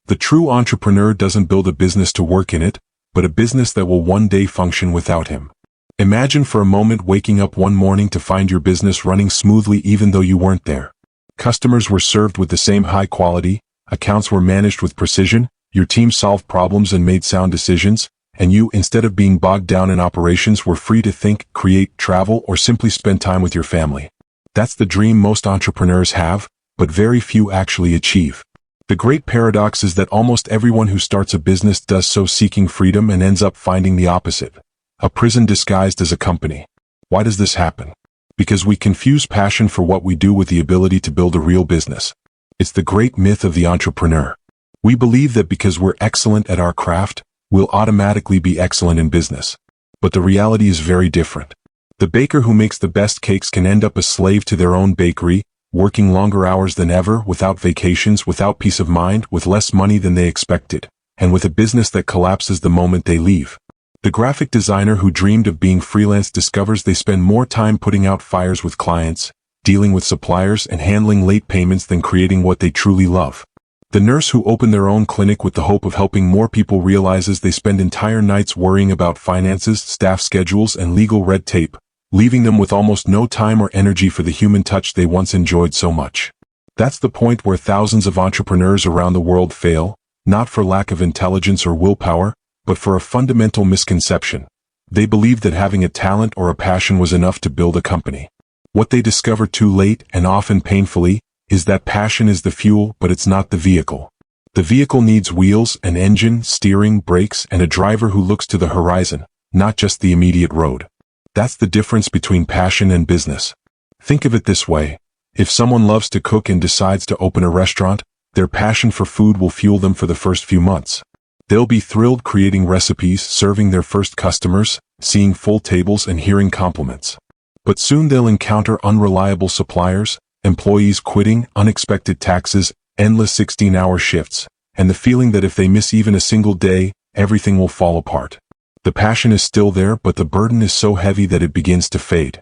The true entrepreneur doesn't build a business to work in it, but a business that will one day function without him. Imagine for a moment waking up one morning to find your business running smoothly even though you weren't there. Customers were served with the same high quality, accounts were managed with precision, your team solved problems and made sound decisions, and you, instead of being bogged down in operations, were free to think, create, travel, or simply spend time with your family. That's the dream most entrepreneurs have, but very few actually achieve. The great paradox is that almost everyone who starts a business does so seeking freedom and ends up finding the opposite. A prison disguised as a company. Why does this happen? Because we confuse passion for what we do with the ability to build a real business. It's the great myth of the entrepreneur. We believe that because we're excellent at our craft, we'll automatically be excellent in business. But the reality is very different. The baker who makes the best cakes can end up a slave to their own bakery, working longer hours than ever, without vacations, without peace of mind, with less money than they expected, and with a business that collapses the moment they leave. The graphic designer who dreamed of being freelance discovers they spend more time putting out fires with clients, dealing with suppliers, and handling late payments than creating what they truly love. The nurse who opened their own clinic with the hope of helping more people realizes they spend entire nights worrying about finances, staff schedules, and legal red tape, leaving them with almost no time or energy for the human touch they once enjoyed so much. That's the point where thousands of entrepreneurs around the world fail, not for lack of intelligence or willpower, but for a fundamental misconception. They believed that having a talent or a passion was enough to build a company. What they discover too late, and often painfully, is that passion is the fuel, but it's not the vehicle. The vehicle needs wheels, an engine, steering, brakes, and a driver who looks to the horizon, not just the immediate road. That's the difference between passion and business. Think of it this way. If someone loves to cook and decides to open a restaurant, their passion for food will fuel them for the first few months. They'll be thrilled creating recipes, serving their first customers, seeing full tables, and hearing compliments. But soon they'll encounter unreliable suppliers, employees quitting, unexpected taxes, endless 16-hour shifts, and the feeling that if they miss even a single day, everything will fall apart. The passion is still there, but the burden is so heavy that it begins to fade.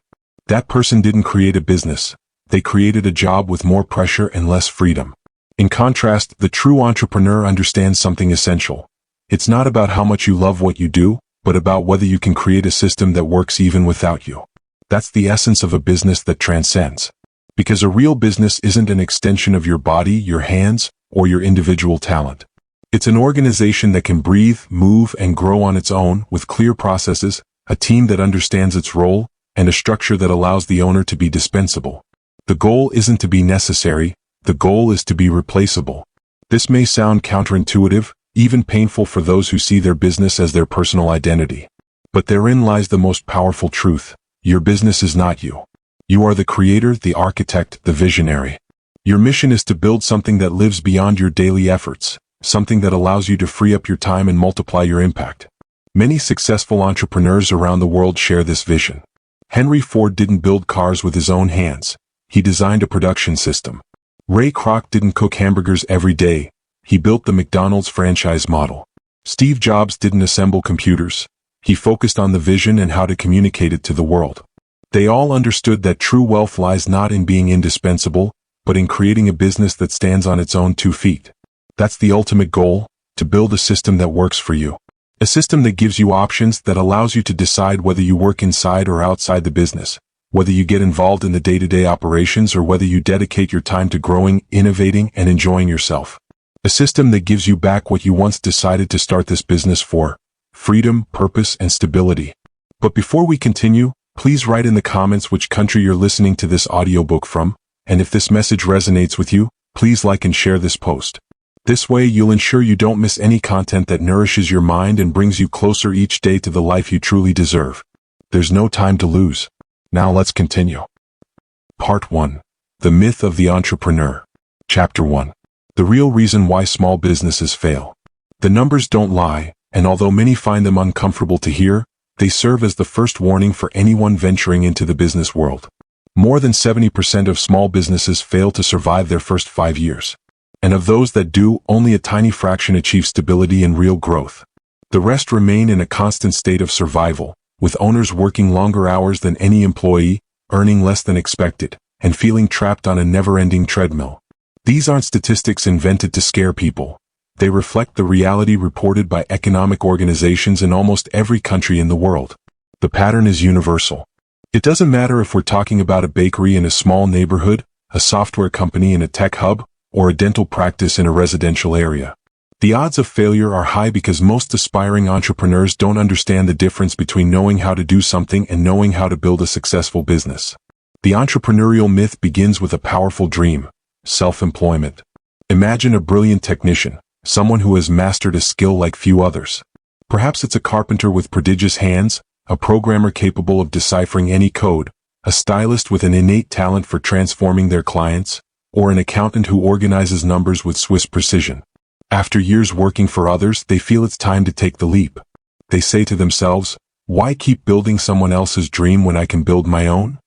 That person didn't create a business. They created a job with more pressure and less freedom. In contrast, the true entrepreneur understands something essential. It's not about how much you love what you do, but about whether you can create a system that works even without you. That's the essence of a business that transcends. Because a real business isn't an extension of your body, your hands, or your individual talent. It's an organization that can breathe, move, and grow on its own, with clear processes, a team that understands its role, and a structure that allows the owner to be dispensable. The goal isn't to be necessary, the goal is to be replaceable. This may sound counterintuitive, even painful for those who see their business as their personal identity. But therein lies the most powerful truth. Your business is not you. You are the creator, the architect, the visionary. Your mission is to build something that lives beyond your daily efforts, something that allows you to free up your time and multiply your impact. Many successful entrepreneurs around the world share this vision. Henry Ford didn't build cars with his own hands. He designed a production system. Ray Kroc didn't cook hamburgers every day. He built the McDonald's franchise model. Steve Jobs didn't assemble computers. He focused on the vision and how to communicate it to the world. They all understood that true wealth lies not in being indispensable, but in creating a business that stands on its own 2 feet. That's the ultimate goal, to build a system that works for you. A system that gives you options, that allows you to decide whether you work inside or outside the business, whether you get involved in the day-to-day operations or whether you dedicate your time to growing, innovating, and enjoying yourself. A system that gives you back what you once decided to start this business for: freedom, purpose, and stability. But before we continue, please write in the comments which country you're listening to this audiobook from, and if this message resonates with you, please like and share this post. This way you'll ensure you don't miss any content that nourishes your mind and brings you closer each day to the life you truly deserve. There's no time to lose. Now let's continue. Part 1. The Myth of the Entrepreneur. Chapter 1. The real reason why small businesses fail. The numbers don't lie, and although many find them uncomfortable to hear, they serve as the first warning for anyone venturing into the business world. More than 70% of small businesses fail to survive their first 5 years. And of those that do, only a tiny fraction achieve stability and real growth. The rest remain in a constant state of survival, with owners working longer hours than any employee, earning less than expected, and feeling trapped on a never-ending treadmill. These aren't statistics invented to scare people. They reflect the reality reported by economic organizations in almost every country in the world. The pattern is universal. It doesn't matter if we're talking about a bakery in a small neighborhood, a software company in a tech hub, or a dental practice in a residential area. The odds of failure are high because most aspiring entrepreneurs don't understand the difference between knowing how to do something and knowing how to build a successful business. The entrepreneurial myth begins with a powerful dream: self-employment. Imagine a brilliant technician, someone who has mastered a skill like few others. Perhaps it's a carpenter with prodigious hands, a programmer capable of deciphering any code, a stylist with an innate talent for transforming their clients, or an accountant who organizes numbers with Swiss precision. After years working for others, they feel it's time to take the leap. They say to themselves, "Why keep building someone else's dream when I can build my own?"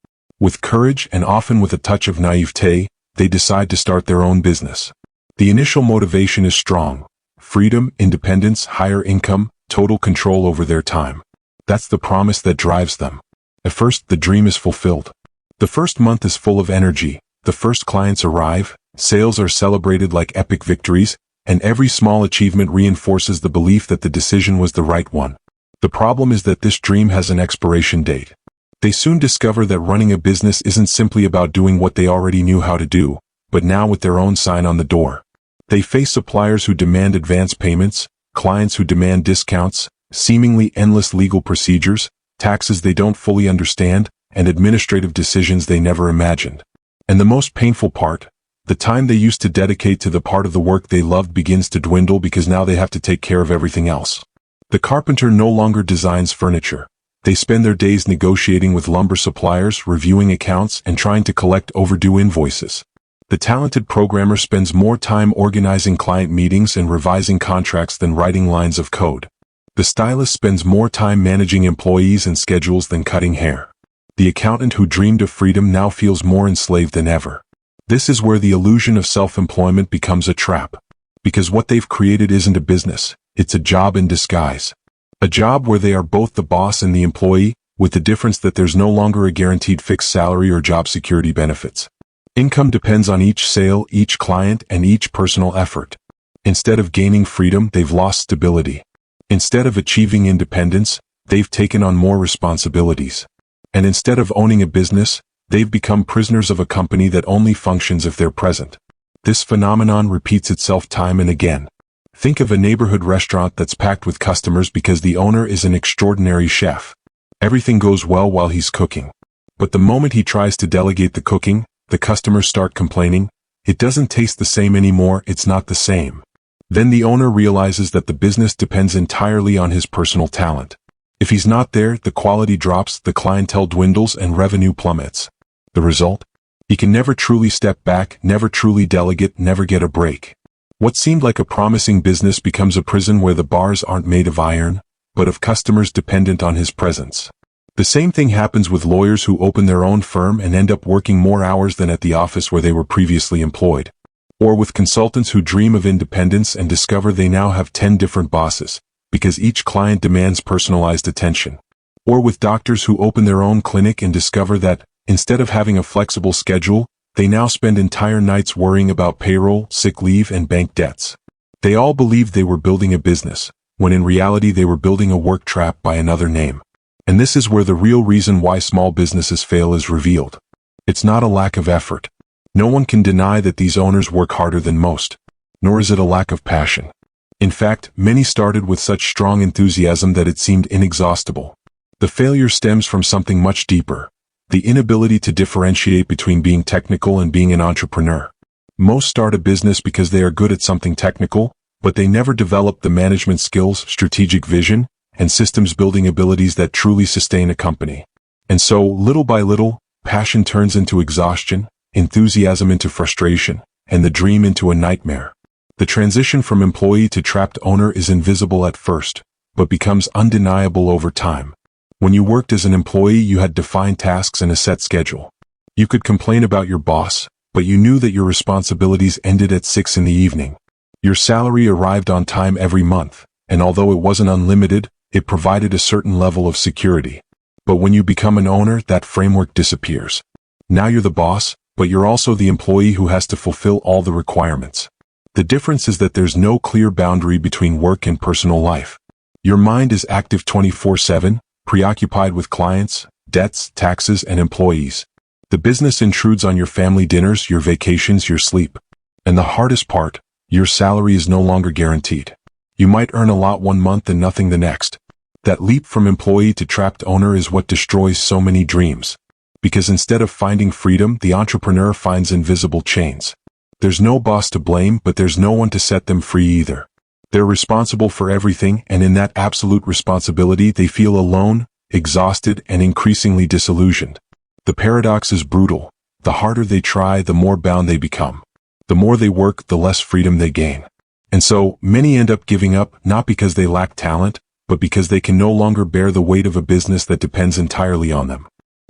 With courage and often with a touch of naivete, they decide to start their own business. The initial motivation is strong: freedom, independence, higher income, total control over their time. That's the promise that drives them. At first, the dream is fulfilled. The first month is full of energy, the first clients arrive, sales are celebrated like epic victories, and every small achievement reinforces the belief that the decision was the right one. The problem is that this dream has an expiration date. They soon discover that running a business isn't simply about doing what they already knew how to do, but now with their own sign on the door. They face suppliers who demand advance payments, clients who demand discounts, seemingly endless legal procedures, taxes they don't fully understand, and administrative decisions they never imagined. And the most painful part, the time they used to dedicate to the part of the work they loved begins to dwindle because now they have to take care of everything else. The carpenter no longer designs furniture. They spend their days negotiating with lumber suppliers, reviewing accounts, and trying to collect overdue invoices. The talented programmer spends more time organizing client meetings and revising contracts than writing lines of code. The stylist spends more time managing employees and schedules than cutting hair. The accountant who dreamed of freedom now feels more enslaved than ever. This is where the illusion of self-employment becomes a trap. Because what they've created isn't a business, it's a job in disguise. A job where they are both the boss and the employee, with the difference that there's no longer a guaranteed fixed salary or job security benefits. Income depends on each sale, each client, and each personal effort. Instead of gaining freedom, they've lost stability. Instead of achieving independence, they've taken on more responsibilities. And instead of owning a business, they've become prisoners of a company that only functions if they're present. This phenomenon repeats itself time and again. Think of a neighborhood restaurant that's packed with customers because the owner is an extraordinary chef. Everything goes well while he's cooking. But the moment he tries to delegate the cooking, the customers start complaining. It doesn't taste the same anymore, it's not the same. Then the owner realizes that the business depends entirely on his personal talent. If he's not there, the quality drops, the clientele dwindles, and revenue plummets. The result? He can never truly step back, never truly delegate, never get a break. What seemed like a promising business becomes a prison where the bars aren't made of iron, but of customers dependent on his presence. The same thing happens with lawyers who open their own firm and end up working more hours than at the office where they were previously employed. Or with consultants who dream of independence and discover they now have 10 different bosses, because each client demands personalized attention. Or with doctors who open their own clinic and discover that, instead of having a flexible schedule, they now spend entire nights worrying about payroll, sick leave, and bank debts. They all believed they were building a business, when in reality they were building a work trap by another name. And this is where the real reason why small businesses fail is revealed. It's not a lack of effort. No one can deny that these owners work harder than most. Nor is it a lack of passion. In fact, many started with such strong enthusiasm that it seemed inexhaustible. The failure stems from something much deeper: the inability to differentiate between being technical and being an entrepreneur. Most start a business because they are good at something technical, but they never develop the management skills, strategic vision, and systems building abilities that truly sustain a company. And so, little by little, passion turns into exhaustion, enthusiasm into frustration, and the dream into a nightmare. The transition from employee to trapped owner is invisible at first, but becomes undeniable over time. When you worked as an employee, you had defined tasks and a set schedule. You could complain about your boss, but you knew that your responsibilities ended at 6 in the evening. Your salary arrived on time every month, and although it wasn't unlimited, it provided a certain level of security. But when you become an owner, that framework disappears. Now you're the boss, but you're also the employee who has to fulfill all the requirements. The difference is that there's no clear boundary between work and personal life. Your mind is active 24/7, preoccupied with clients, debts, taxes, and employees. The business intrudes on your family dinners, your vacations, your sleep. And the hardest part, your salary is no longer guaranteed. You might earn a lot one month and nothing the next. That leap from employee to trapped owner is what destroys so many dreams. Because instead of finding freedom, the entrepreneur finds invisible chains. There's no boss to blame, but there's no one to set them free either. They're responsible for everything, and in that absolute responsibility, they feel alone, exhausted, and increasingly disillusioned. The paradox is brutal. The harder they try, the more bound they become. The more they work, the less freedom they gain. And so, many end up giving up, not because they lack talent, but because they can no longer bear the weight of a business that depends entirely on them.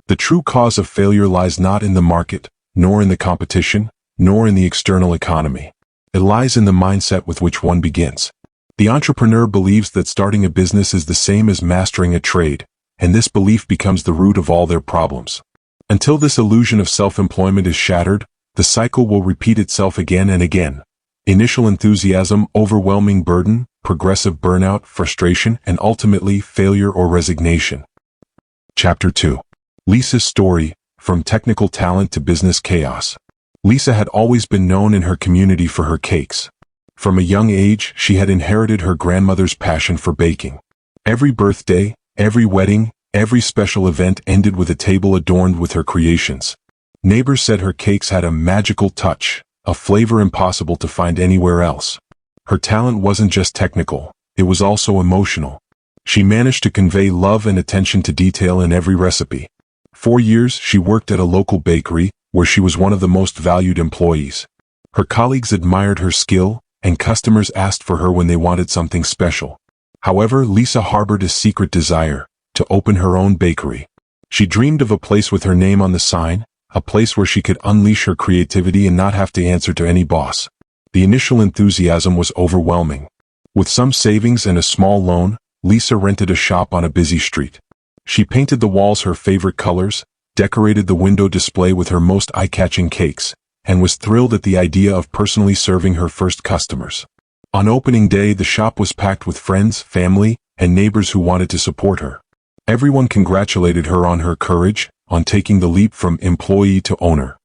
The true cause of failure lies not in the market, nor in the competition, nor in the external economy. It lies in the mindset with which one begins. The entrepreneur believes that starting a business is the same as mastering a trade, and this belief becomes the root of all their problems. Until this illusion of self-employment is shattered, the cycle will repeat itself again and again. Initial enthusiasm, overwhelming burden, progressive burnout, frustration, and ultimately failure or resignation. Chapter 2. Lisa's story, from technical talent to business chaos. Lisa had always been known in her community for her cakes. From a young age, she had inherited her grandmother's passion for baking. Every birthday, every wedding, every special event ended with a table adorned with her creations. Neighbors said her cakes had a magical touch, a flavor impossible to find anywhere else. Her talent wasn't just technical, it was also emotional. She managed to convey love and attention to detail in every recipe. For years, she worked at a local bakery, where she was one of the most valued employees. Her colleagues admired her skill, and customers asked for her when they wanted something special. However, Lisa harbored a secret desire, to open her own bakery. She dreamed of a place with her name on the sign, a place where she could unleash her creativity and not have to answer to any boss. The initial enthusiasm was overwhelming. With some savings and a small loan, Lisa rented a shop on a busy street. She painted the walls her favorite colors, decorated the window display with her most eye-catching cakes, and was thrilled at the idea of personally serving her first customers. On opening day, the shop was packed with friends, family, and neighbors who wanted to support her. Everyone congratulated her on her courage, on taking the leap from employee to owner.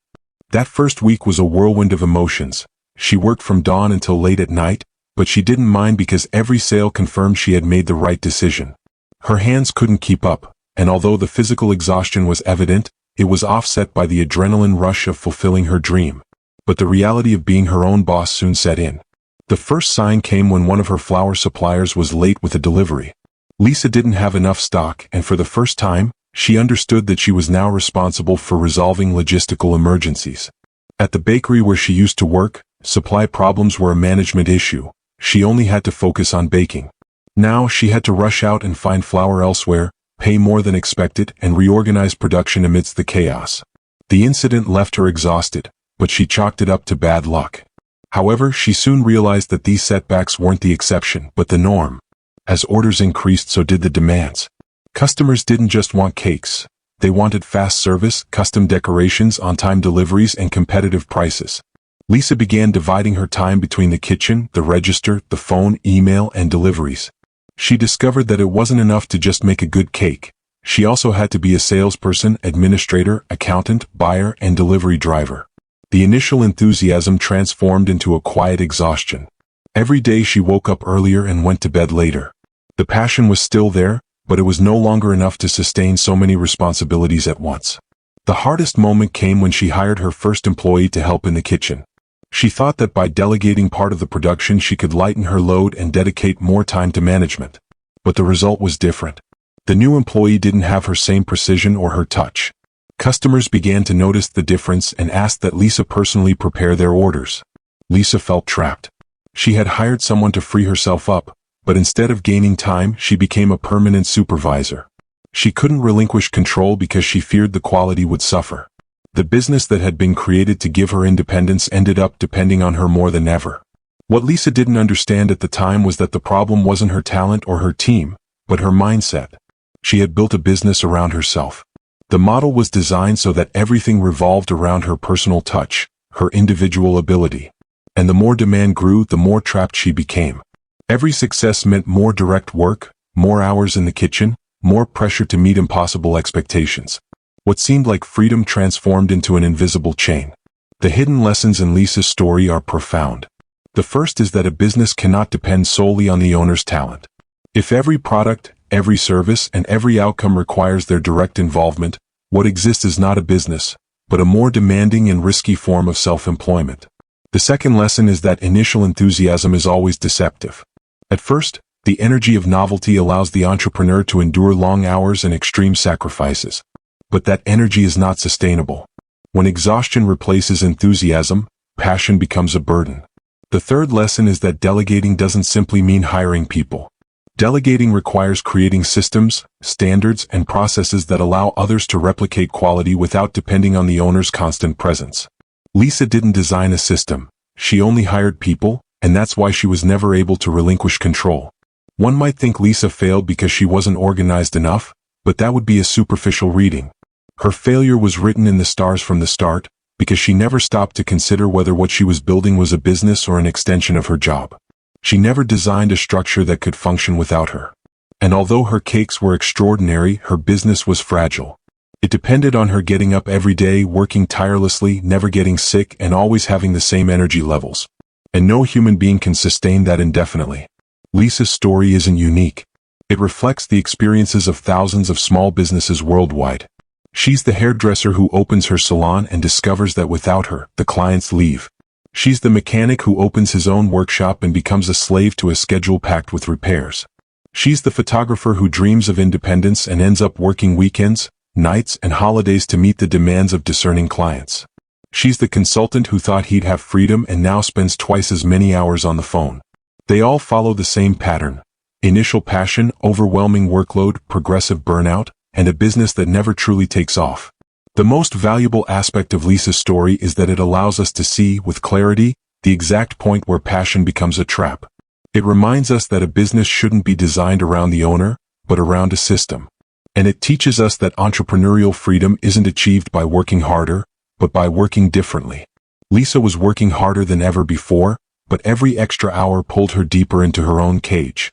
That first week was a whirlwind of emotions. She worked from dawn until late at night, but she didn't mind because every sale confirmed she had made the right decision. Her hands couldn't keep up, and although the physical exhaustion was evident, it was offset by the adrenaline rush of fulfilling her dream. But the reality of being her own boss soon set in. The first sign came when one of her flour suppliers was late with a delivery. Lisa didn't have enough stock, and for the first time, she understood that she was now responsible for resolving logistical emergencies. At the bakery where she used to work, supply problems were a management issue. She only had to focus on baking. Now she had to rush out and find flour elsewhere, pay more than expected, and reorganize production amidst the chaos. The incident left her exhausted, but she chalked it up to bad luck. However, she soon realized that these setbacks weren't the exception, but the norm. As orders increased, so did the demands. Customers didn't just want cakes. They wanted fast service, custom decorations, on-time deliveries, and competitive prices. Lisa began dividing her time between the kitchen, the register, the phone, email, and deliveries. She discovered that it wasn't enough to just make a good cake. She also had to be a salesperson, administrator, accountant, buyer, and delivery driver. The initial enthusiasm transformed into a quiet exhaustion. Every day she woke up earlier and went to bed later. The passion was still there, but it was no longer enough to sustain so many responsibilities at once. The hardest moment came when she hired her first employee to help in the kitchen. She thought that by delegating part of the production she could lighten her load and dedicate more time to management. But the result was different. The new employee didn't have her same precision or her touch. Customers began to notice the difference and asked that Lisa personally prepare their orders. Lisa felt trapped. She had hired someone to free herself up, but instead of gaining time, she became a permanent supervisor. She couldn't relinquish control because she feared the quality would suffer. The business that had been created to give her independence ended up depending on her more than ever. What Lisa didn't understand at the time was that the problem wasn't her talent or her team, but her mindset. She had built a business around herself. The model was designed so that everything revolved around her personal touch, her individual ability. And the more demand grew, the more trapped she became. Every success meant more direct work, more hours in the kitchen, more pressure to meet impossible expectations. What seemed like freedom transformed into an invisible chain. The hidden lessons in Lisa's story are profound. The first is that a business cannot depend solely on the owner's talent. If every product, every service, and every outcome requires their direct involvement, what exists is not a business, but a more demanding and risky form of self-employment. The second lesson is that initial enthusiasm is always deceptive. At first, the energy of novelty allows the entrepreneur to endure long hours and extreme sacrifices. But that energy is not sustainable. When exhaustion replaces enthusiasm, passion becomes a burden. The third lesson is that delegating doesn't simply mean hiring people. Delegating requires creating systems, standards, and processes that allow others to replicate quality without depending on the owner's constant presence. Lisa didn't design a system. She only hired people, and that's why she was never able to relinquish control. One might think Lisa failed because she wasn't organized enough, but that would be a superficial reading. Her failure was written in the stars from the start, because she never stopped to consider whether what she was building was a business or an extension of her job. She never designed a structure that could function without her. And although her cakes were extraordinary, her business was fragile. It depended on her getting up every day, working tirelessly, never getting sick, and always having the same energy levels. And no human being can sustain that indefinitely. Lisa's story isn't unique. It reflects the experiences of thousands of small businesses worldwide. She's the hairdresser who opens her salon and discovers that without her, the clients leave. She's the mechanic who opens his own workshop and becomes a slave to a schedule packed with repairs. She's the photographer who dreams of independence and ends up working weekends, nights, and holidays to meet the demands of discerning clients. She's the consultant who thought he'd have freedom and now spends twice as many hours on the phone. They all follow the same pattern: initial passion, overwhelming workload, progressive burnout, and a business that never truly takes off. The most valuable aspect of Lisa's story is that it allows us to see, with clarity, the exact point where passion becomes a trap. It reminds us that a business shouldn't be designed around the owner, but around a system. And it teaches us that entrepreneurial freedom isn't achieved by working harder, but by working differently. Lisa was working harder than ever before, but every extra hour pulled her deeper into her own cage.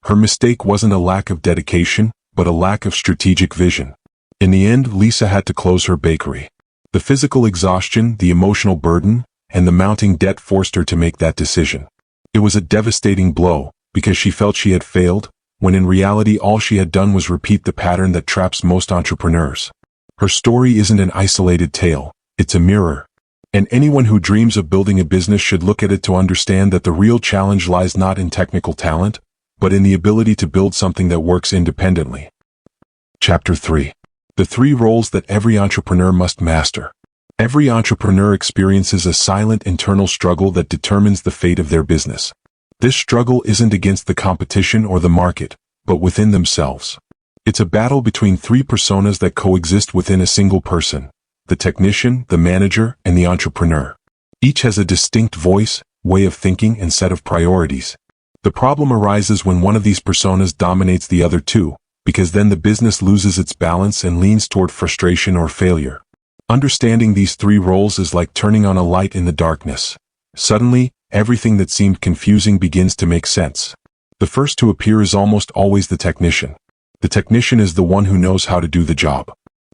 Her mistake wasn't a lack of dedication, but a lack of strategic vision. In the end, Lisa had to close her bakery. The physical exhaustion, the emotional burden, and the mounting debt forced her to make that decision. It was a devastating blow, because she felt she had failed, when in reality all she had done was repeat the pattern that traps most entrepreneurs. Her story isn't an isolated tale, it's a mirror. And anyone who dreams of building a business should look at it to understand that the real challenge lies not in technical talent, but in the ability to build something that works independently. Chapter 3. The 3 roles that every entrepreneur must master. Every entrepreneur experiences a silent internal struggle that determines the fate of their business. This struggle isn't against the competition or the market, but within themselves. It's a battle between 3 personas that coexist within a single person: the technician, the manager, and the entrepreneur. Each has a distinct voice, way of thinking, and set of priorities. The problem arises when one of these personas dominates the other 2, because then the business loses its balance and leans toward frustration or failure. Understanding these 3 roles is like turning on a light in the darkness. Suddenly, everything that seemed confusing begins to make sense. The first to appear is almost always the technician. The technician is the one who knows how to do the job.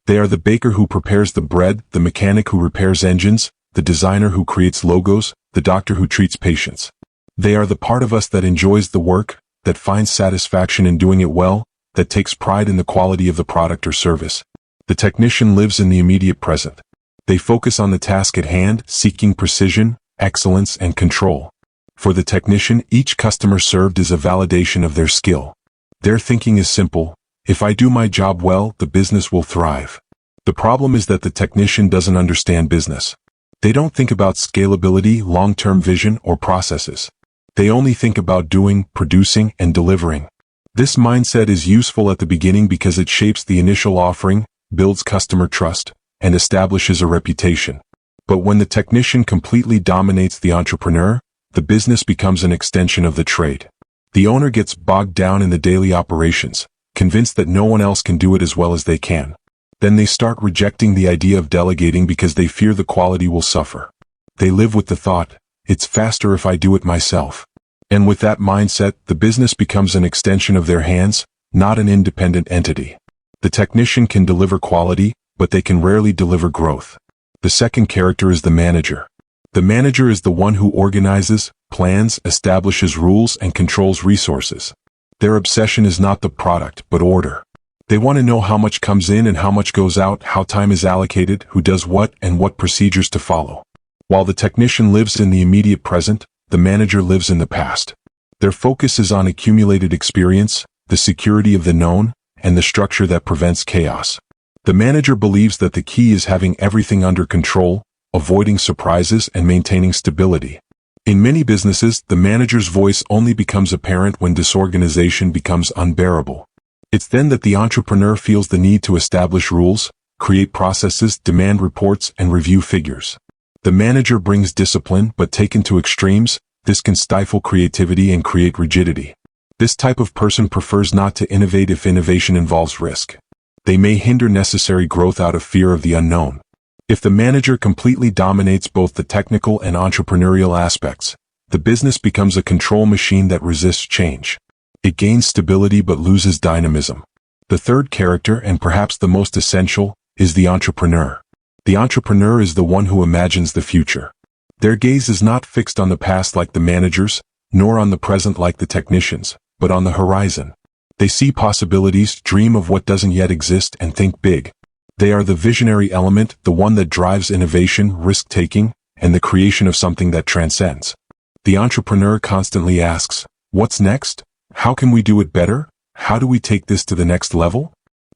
They are the baker who prepares the bread, the mechanic who repairs engines, the designer who creates logos, the doctor who treats patients. They are the part of us that enjoys the work, that finds satisfaction in doing it well, that takes pride in the quality of the product or service. The technician lives in the immediate present. They focus on the task at hand, seeking precision, excellence, and control. For the technician, each customer served is a validation of their skill. Their thinking is simple: if I do my job well, the business will thrive. The problem is that the technician doesn't understand business. They don't think about scalability, long-term vision, or processes. They only think about doing, producing, and delivering. This mindset is useful at the beginning because it shapes the initial offering, builds customer trust, and establishes a reputation. But when the technician completely dominates the entrepreneur, the business becomes an extension of the trade. The owner gets bogged down in the daily operations, convinced that no one else can do it as well as they can. Then they start rejecting the idea of delegating because they fear the quality will suffer. They live with the thought, it's faster if I do it myself. And with that mindset, the business becomes an extension of their hands, not an independent entity. The technician can deliver quality, but they can rarely deliver growth. The second character is the manager. The manager is the one who organizes, plans, establishes rules, and controls resources. Their obsession is not the product, but order. They want to know how much comes in and how much goes out, how time is allocated, who does what, and what procedures to follow. While the technician lives in the immediate present, the manager lives in the past. Their focus is on accumulated experience, the security of the known, and the structure that prevents chaos. The manager believes that the key is having everything under control, avoiding surprises, and maintaining stability. In many businesses, the manager's voice only becomes apparent when disorganization becomes unbearable. It's then that the entrepreneur feels the need to establish rules, create processes, demand reports, and review figures. The manager brings discipline, but taken to extremes, this can stifle creativity and create rigidity. This type of person prefers not to innovate if innovation involves risk. They may hinder necessary growth out of fear of the unknown. If the manager completely dominates both the technical and entrepreneurial aspects, the business becomes a control machine that resists change. It gains stability but loses dynamism. The third character, and perhaps the most essential, is the entrepreneur. The entrepreneur is the one who imagines the future. Their gaze is not fixed on the past like the managers, nor on the present like the technicians, but on the horizon. They see possibilities, dream of what doesn't yet exist, and think big. They are the visionary element, the one that drives innovation, risk-taking, and the creation of something that transcends. The entrepreneur constantly asks, "What's next? How can we do it better? How do we take this to the next level?"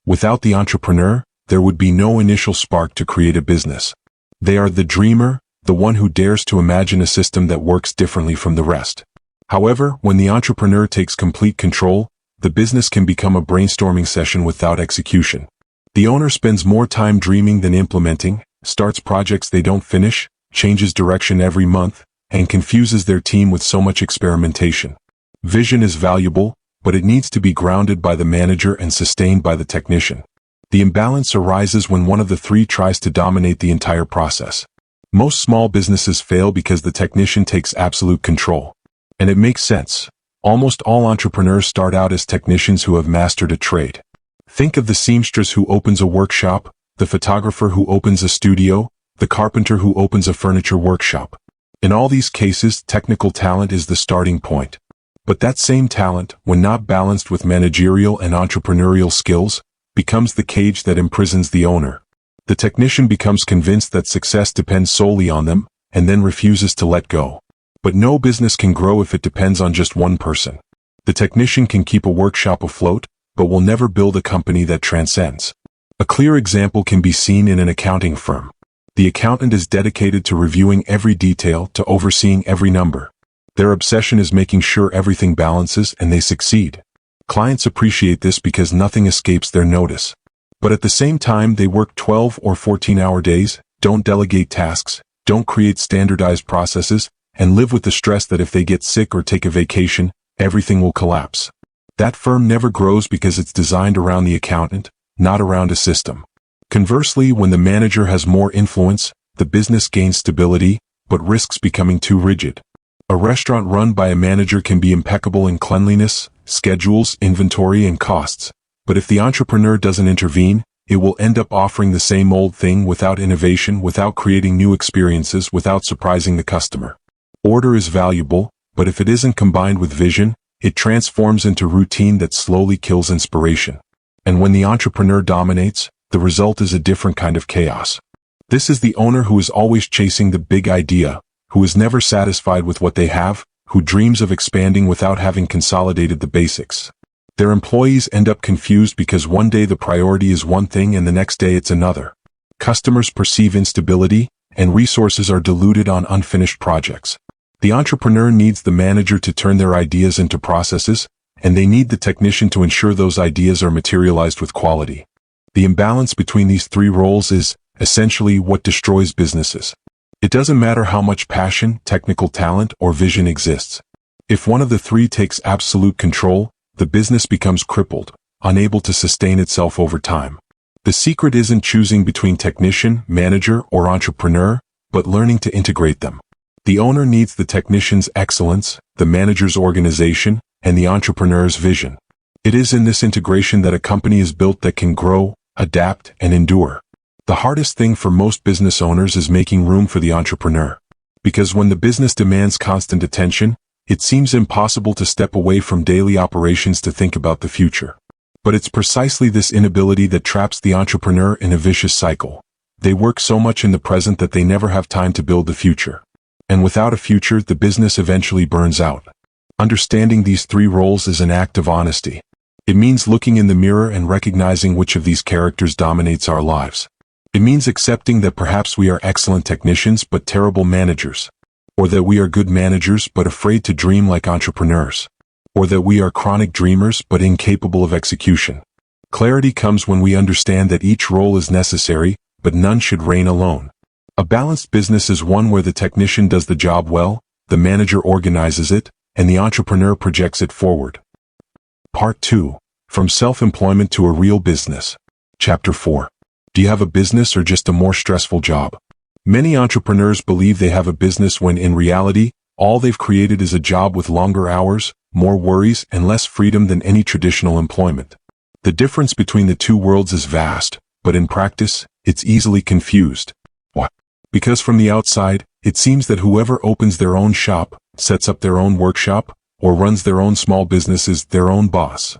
Without the entrepreneur, there would be no initial spark to create a business. They are the dreamer, the one who dares to imagine a system that works differently from the rest. However, when the entrepreneur takes complete control, the business can become a brainstorming session without execution. The owner spends more time dreaming than implementing, starts projects they don't finish, changes direction every month, and confuses their team with so much experimentation. Vision is valuable, but it needs to be grounded by the manager and sustained by the technician. The imbalance arises when one of the three tries to dominate the entire process. Most small businesses fail because the technician takes absolute control. And it makes sense. Almost all entrepreneurs start out as technicians who have mastered a trade. Think of the seamstress who opens a workshop, the photographer who opens a studio, the carpenter who opens a furniture workshop. In all these cases, technical talent is the starting point. But that same talent, when not balanced with managerial and entrepreneurial skills, becomes the cage that imprisons the owner. The technician becomes convinced that success depends solely on them, and then refuses to let go. But no business can grow if it depends on just one person. The technician can keep a workshop afloat, but will never build a company that transcends. A clear example can be seen in an accounting firm. The accountant is dedicated to reviewing every detail, to overseeing every number. Their obsession is making sure everything balances, and they succeed. Clients appreciate this because nothing escapes their notice. But at the same time, they work 12 or 14-hour days, don't delegate tasks, don't create standardized processes, and live with the stress that if they get sick or take a vacation, everything will collapse. That firm never grows because it's designed around the accountant, not around a system. Conversely, when the manager has more influence, the business gains stability, but risks becoming too rigid. A restaurant run by a manager can be impeccable in cleanliness, schedules, inventory, and costs. But if the entrepreneur doesn't intervene, it will end up offering the same old thing without innovation, without creating new experiences, without surprising the customer. Order is valuable, but if it isn't combined with vision, it transforms into routine that slowly kills inspiration. And when the entrepreneur dominates, the result is a different kind of chaos. This is the owner who is always chasing the big idea, who is never satisfied with what they have, who dreams of expanding without having consolidated the basics. Their employees end up confused because one day the priority is one thing and the next day it's another. Customers perceive instability, and resources are diluted on unfinished projects. The entrepreneur needs the manager to turn their ideas into processes, and they need the technician to ensure those ideas are materialized with quality. The imbalance between these three roles is, essentially, what destroys businesses. It doesn't matter how much passion, technical talent, or vision exists. If one of the three takes absolute control, the business becomes crippled, unable to sustain itself over time. The secret isn't choosing between technician, manager, or entrepreneur, but learning to integrate them. The owner needs the technician's excellence, the manager's organization, and the entrepreneur's vision. It is in this integration that a company is built that can grow, adapt, and endure. The hardest thing for most business owners is making room for the entrepreneur. Because when the business demands constant attention, it seems impossible to step away from daily operations to think about the future. But it's precisely this inability that traps the entrepreneur in a vicious cycle. They work so much in the present that they never have time to build the future. And without a future, the business eventually burns out. Understanding these three roles is an act of honesty. It means looking in the mirror and recognizing which of these characters dominates our lives. It means accepting that perhaps we are excellent technicians but terrible managers. Or that we are good managers but afraid to dream like entrepreneurs. Or that we are chronic dreamers but incapable of execution. Clarity comes when we understand that each role is necessary, but none should reign alone. A balanced business is one where the technician does the job well, the manager organizes it, and the entrepreneur projects it forward. Part 2. From Self-Employment to a Real Business. Chapter 4. Do you have a business or just a more stressful job? Many entrepreneurs believe they have a business when in reality, all they've created is a job with longer hours, more worries, and less freedom than any traditional employment. The difference between the two worlds is vast, but in practice, it's easily confused. Why? Because from the outside, it seems that whoever opens their own shop, sets up their own workshop, or runs their own small business is their own boss.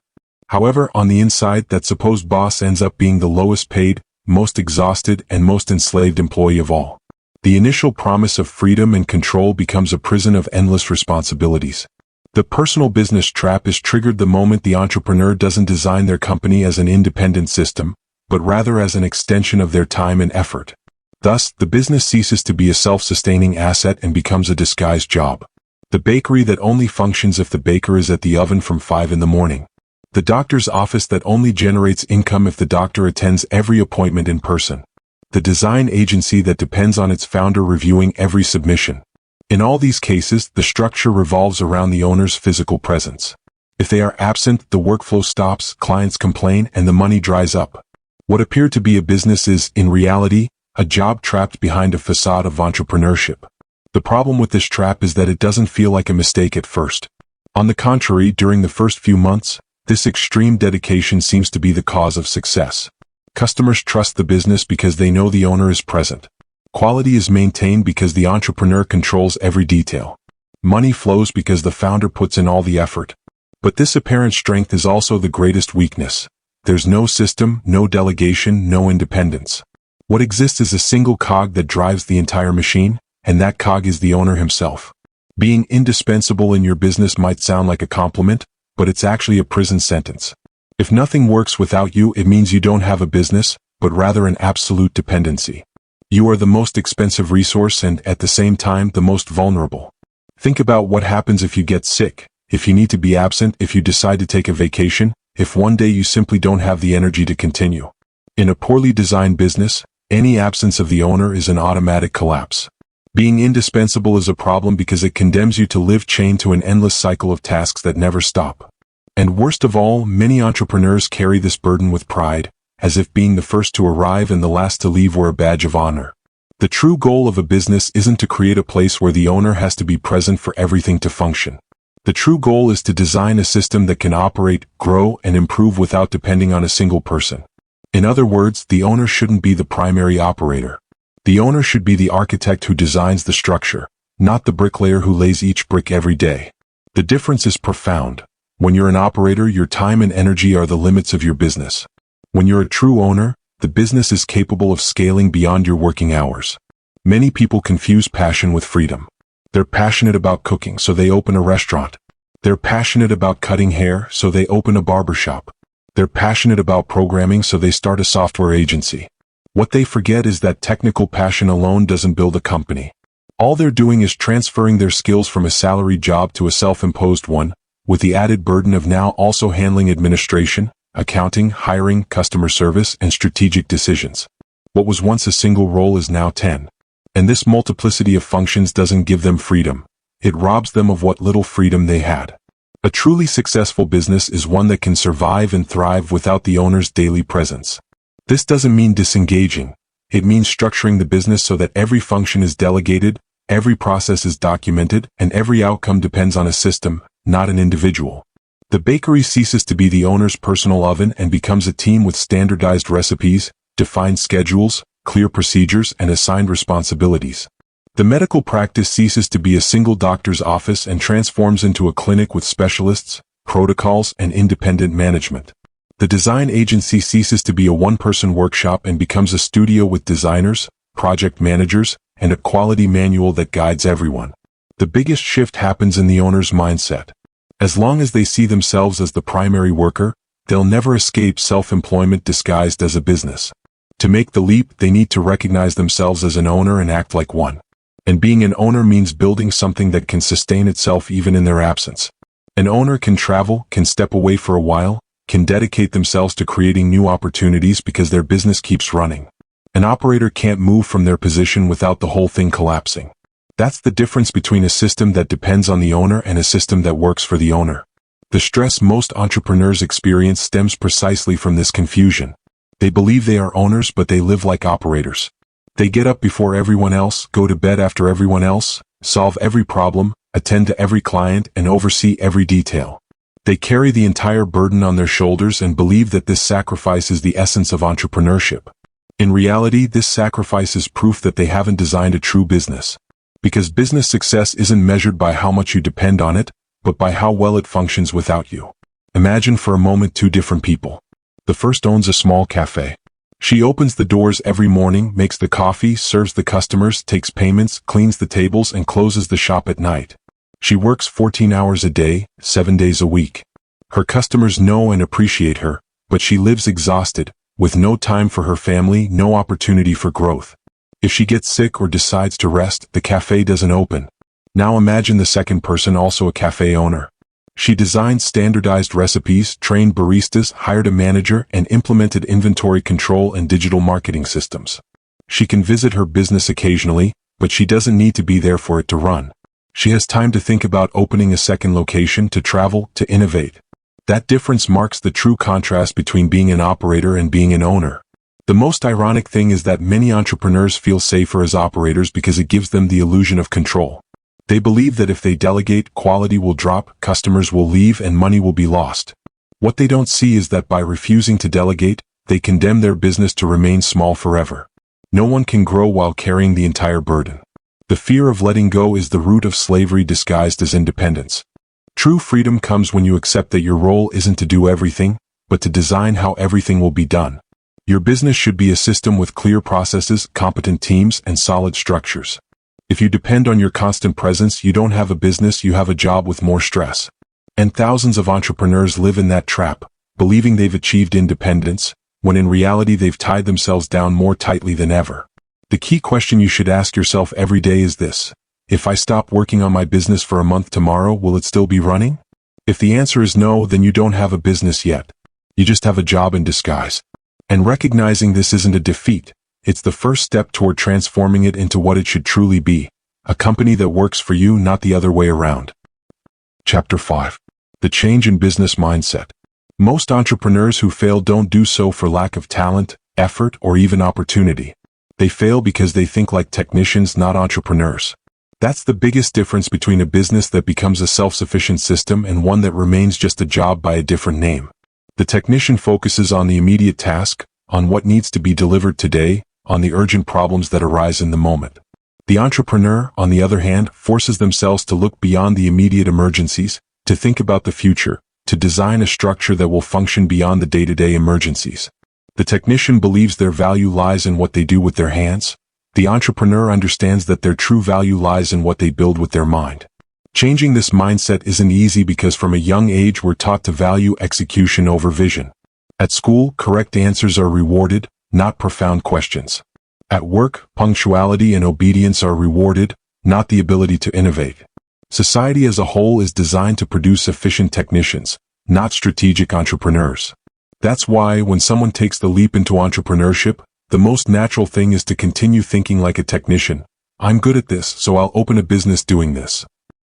However, on the inside, that supposed boss ends up being the lowest paid, most exhausted, and most enslaved employee of all. The initial promise of freedom and control becomes a prison of endless responsibilities. The personal business trap is triggered the moment the entrepreneur doesn't design their company as an independent system, but rather as an extension of their time and effort. Thus, the business ceases to be a self-sustaining asset and becomes a disguised job. The bakery that only functions if the baker is at the oven from 5 in the morning. The doctor's office that only generates income if the doctor attends every appointment in person. The design agency that depends on its founder reviewing every submission. In all these cases, the structure revolves around the owner's physical presence. If they are absent, the workflow stops, clients complain, and the money dries up. What appeared to be a business is, in reality, a job trapped behind a facade of entrepreneurship. The problem with this trap is that it doesn't feel like a mistake at first. On the contrary, during the first few months, this extreme dedication seems to be the cause of success. Customers trust the business because they know the owner is present. Quality is maintained because the entrepreneur controls every detail. Money flows because the founder puts in all the effort. But this apparent strength is also the greatest weakness. There's no system, no delegation, no independence. What exists is a single cog that drives the entire machine, and that cog is the owner himself. Being indispensable in your business might sound like a compliment, but it's actually a prison sentence. If nothing works without you, it means you don't have a business, but rather an absolute dependency. You are the most expensive resource and, at the same time, the most vulnerable. Think about what happens if you get sick, if you need to be absent, if you decide to take a vacation, if one day you simply don't have the energy to continue. In a poorly designed business, any absence of the owner is an automatic collapse. Being indispensable is a problem because it condemns you to live chained to an endless cycle of tasks that never stop. And worst of all, many entrepreneurs carry this burden with pride, as if being the first to arrive and the last to leave were a badge of honor. The true goal of a business isn't to create a place where the owner has to be present for everything to function. The true goal is to design a system that can operate, grow, and improve without depending on a single person. In other words, the owner shouldn't be the primary operator. The owner should be the architect who designs the structure, not the bricklayer who lays each brick every day. The difference is profound. When you're an operator, your time and energy are the limits of your business. When you're a true owner, the business is capable of scaling beyond your working hours. Many people confuse passion with freedom. They're passionate about cooking, so they open a restaurant. They're passionate about cutting hair, so they open a barbershop. They're passionate about programming, so they start a software agency. What they forget is that technical passion alone doesn't build a company. All they're doing is transferring their skills from a salaried job to a self-imposed one, with the added burden of now also handling administration, accounting, hiring, customer service, and strategic decisions. What was once a single role is now 10. And this multiplicity of functions doesn't give them freedom. It robs them of what little freedom they had. A truly successful business is one that can survive and thrive without the owner's daily presence. This doesn't mean disengaging. It means structuring the business so that every function is delegated, Every process is documented, and every outcome depends on a system, not an individual. The bakery ceases to be the owner's personal oven and becomes a team with standardized recipes, defined schedules, clear procedures, and assigned responsibilities. The medical practice ceases to be a single doctor's office and transforms into a clinic with specialists, protocols, and independent management. The design agency ceases to be a one-person workshop and becomes a studio with designers, project managers, and a quality manual that guides everyone. The biggest shift happens in the owner's mindset. As long as they see themselves as the primary worker, they'll never escape self-employment disguised as a business. To make the leap, they need to recognize themselves as an owner and act like one. And being an owner means building something that can sustain itself even in their absence. An owner can travel, can step away for a while, can dedicate themselves to creating new opportunities because their business keeps running. An operator can't move from their position without the whole thing collapsing. That's the difference between a system that depends on the owner and a system that works for the owner. The stress most entrepreneurs experience stems precisely from this confusion. They believe they are owners, but they live like operators. They get up before everyone else, go to bed after everyone else, solve every problem, attend to every client, and oversee every detail. They carry the entire burden on their shoulders and believe that this sacrifice is the essence of entrepreneurship. In reality, this sacrifice is proof that they haven't designed a true business. Because business success isn't measured by how much you depend on it, but by how well it functions without you. Imagine for a moment two different people. The first owns a small cafe. She opens the doors every morning, makes the coffee, serves the customers, takes payments, cleans the tables, and closes the shop at night. She works 14 hours a day, 7 days a week. Her customers know and appreciate her, but she lives exhausted, with no time for her family, no opportunity for growth. If she gets sick or decides to rest, the cafe doesn't open. Now imagine the second person, also a cafe owner. She designed standardized recipes, trained baristas, hired a manager, and implemented inventory control and digital marketing systems. She can visit her business occasionally, but she doesn't need to be there for it to run. She has time to think about opening a second location, to travel, to innovate. That difference marks the true contrast between being an operator and being an owner. The most ironic thing is that many entrepreneurs feel safer as operators because it gives them the illusion of control. They believe that if they delegate, quality will drop, customers will leave, and money will be lost. What they don't see is that by refusing to delegate, they condemn their business to remain small forever. No one can grow while carrying the entire burden. The fear of letting go is the root of slavery disguised as independence. True freedom comes when you accept that your role isn't to do everything, but to design how everything will be done. Your business should be a system with clear processes, competent teams, and solid structures. If you depend on your constant presence, you don't have a business, you have a job with more stress. And thousands of entrepreneurs live in that trap, believing they've achieved independence, when in reality they've tied themselves down more tightly than ever. The key question you should ask yourself every day is this: if I stop working on my business for a month tomorrow, will it still be running? If the answer is no, then you don't have a business yet. You just have a job in disguise. And recognizing this isn't a defeat. It's the first step toward transforming it into what it should truly be, a company that works for you, not the other way around. Chapter 5. The Change in Business Mindset. Most entrepreneurs who fail don't do so for lack of talent, effort, or even opportunity. They fail because they think like technicians, not entrepreneurs. That's the biggest difference between a business that becomes a self-sufficient system and one that remains just a job by a different name. The technician focuses on the immediate task, on what needs to be delivered today, on the urgent problems that arise in the moment. The entrepreneur, on the other hand, forces themselves to look beyond the immediate emergencies, to think about the future, to design a structure that will function beyond the day-to-day emergencies. The technician believes their value lies in what they do with their hands. The entrepreneur understands that their true value lies in what they build with their mind. Changing this mindset isn't easy because from a young age we're taught to value execution over vision. At school, correct answers are rewarded, not profound questions. At work, punctuality and obedience are rewarded, not the ability to innovate. Society as a whole is designed to produce efficient technicians, not strategic entrepreneurs. That's why when someone takes the leap into entrepreneurship, the most natural thing is to continue thinking like a technician. I'm good at this, so I'll open a business doing this.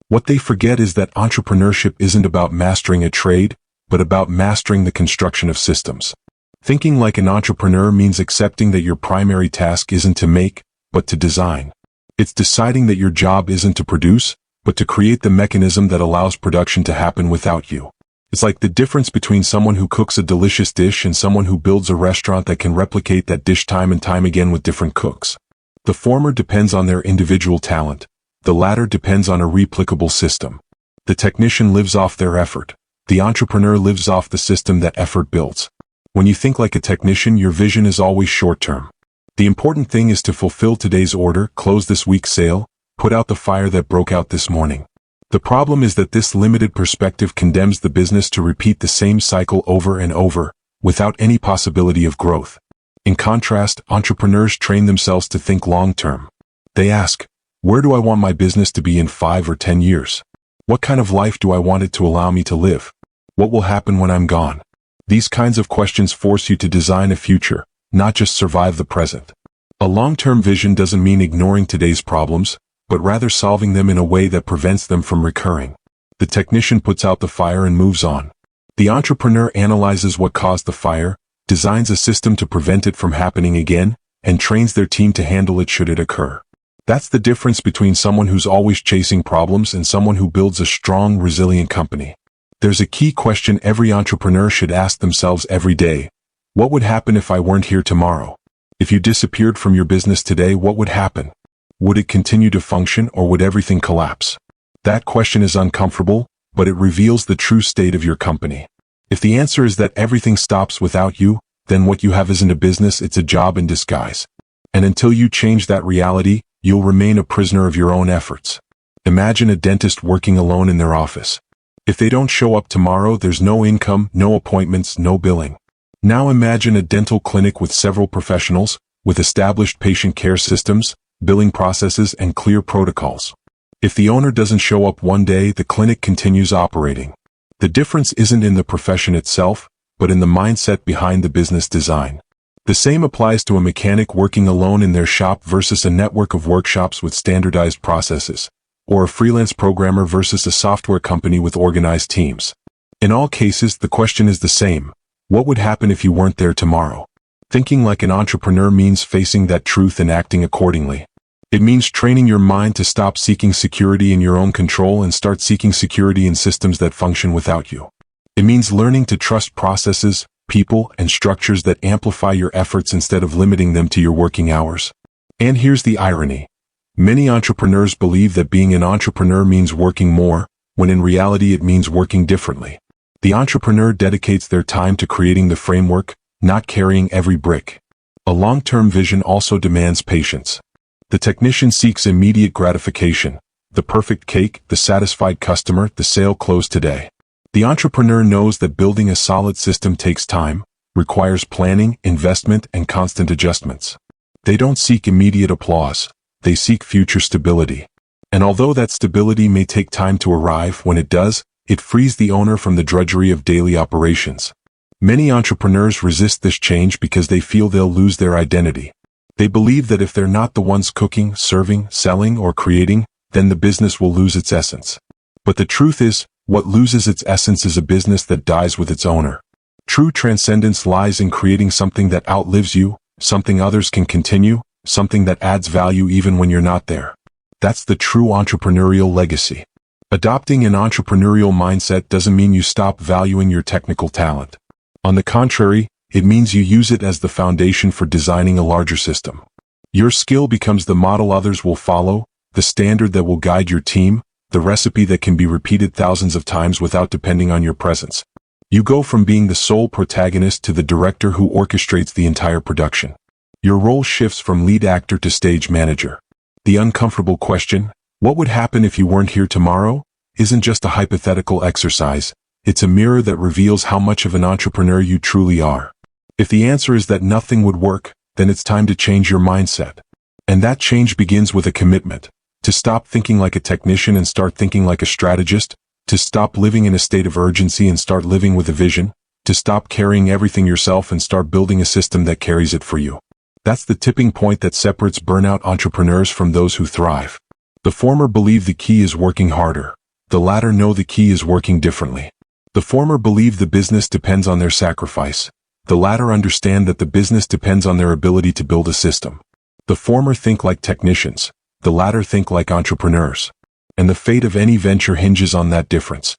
What they forget is that entrepreneurship isn't about mastering a trade, but about mastering the construction of systems. Thinking like an entrepreneur means accepting that your primary task isn't to make, but to design. It's deciding that your job isn't to produce, but to create the mechanism that allows production to happen without you. It's like the difference between someone who cooks a delicious dish and someone who builds a restaurant that can replicate that dish time and time again with different cooks. The former depends on their individual talent. The latter depends on a replicable system. The technician lives off their effort. The entrepreneur lives off the system that effort builds. When you think like a technician, your vision is always short-term. The important thing is to fulfill today's order, close this week's sale, put out the fire that broke out this morning. The problem is that this limited perspective condemns the business to repeat the same cycle over and over, without any possibility of growth. In contrast, entrepreneurs train themselves to think long-term. They ask, where do I want my business to be in 5 or 10 years? What kind of life do I want it to allow me to live? What will happen when I'm gone? These kinds of questions force you to design a future, not just survive the present. A long-term vision doesn't mean ignoring today's problems, but rather solving them in a way that prevents them from recurring. The technician puts out the fire and moves on. The entrepreneur analyzes what caused the fire, designs a system to prevent it from happening again, and trains their team to handle it should it occur. That's the difference between someone who's always chasing problems and someone who builds a strong, resilient company. There's a key question every entrepreneur should ask themselves every day. What would happen if I weren't here tomorrow? If you disappeared from your business today, what would happen? Would it continue to function or would everything collapse? That question is uncomfortable, but it reveals the true state of your company. If the answer is that everything stops without you, then what you have isn't a business, it's a job in disguise. And until you change that reality, you'll remain a prisoner of your own efforts. Imagine a dentist working alone in their office. If they don't show up tomorrow, there's no income, no appointments, no billing. Now imagine a dental clinic with several professionals, with established patient care systems, billing processes, and clear protocols. If the owner doesn't show up one day, the clinic continues operating. The difference isn't in the profession itself, but in the mindset behind the business design. The same applies to a mechanic working alone in their shop versus a network of workshops with standardized processes, or a freelance programmer versus a software company with organized teams. In all cases, the question is the same. What would happen if you weren't there tomorrow? Thinking like an entrepreneur means facing that truth and acting accordingly. It means training your mind to stop seeking security in your own control and start seeking security in systems that function without you. It means learning to trust processes, people, and structures that amplify your efforts instead of limiting them to your working hours. And here's the irony. Many entrepreneurs believe that being an entrepreneur means working more, when in reality it means working differently. The entrepreneur dedicates their time to creating the framework, not carrying every brick. A long-term vision also demands patience. The technician seeks immediate gratification, the perfect cake, the satisfied customer, the sale closed today. The entrepreneur knows that building a solid system takes time, requires planning, investment, and constant adjustments. They don't seek immediate applause. They seek future stability. And although that stability may take time to arrive, when it does, it frees the owner from the drudgery of daily operations. Many entrepreneurs resist this change because they feel they'll lose their identity. They believe that if they're not the ones cooking, serving, selling, or creating, then the business will lose its essence. But the truth is, what loses its essence is a business that dies with its owner. True transcendence lies in creating something that outlives you, something others can continue, something that adds value even when you're not there. That's the true entrepreneurial legacy. Adopting an entrepreneurial mindset doesn't mean you stop valuing your technical talent. On the contrary, it means you use it as the foundation for designing a larger system. Your skill becomes the model others will follow, the standard that will guide your team, the recipe that can be repeated thousands of times without depending on your presence. You go from being the sole protagonist to the director who orchestrates the entire production. Your role shifts from lead actor to stage manager. The uncomfortable question, what would happen if you weren't here tomorrow, isn't just a hypothetical exercise. It's a mirror that reveals how much of an entrepreneur you truly are. If the answer is that nothing would work, then it's time to change your mindset. And that change begins with a commitment. To stop thinking like a technician and start thinking like a strategist. To stop living in a state of urgency and start living with a vision. To stop carrying everything yourself and start building a system that carries it for you. That's the tipping point that separates burnout entrepreneurs from those who thrive. The former believe the key is working harder. The latter know the key is working differently. The former believe the business depends on their sacrifice. The latter understand that the business depends on their ability to build a system. The former think like technicians. The latter think like entrepreneurs. And the fate of any venture hinges on that difference.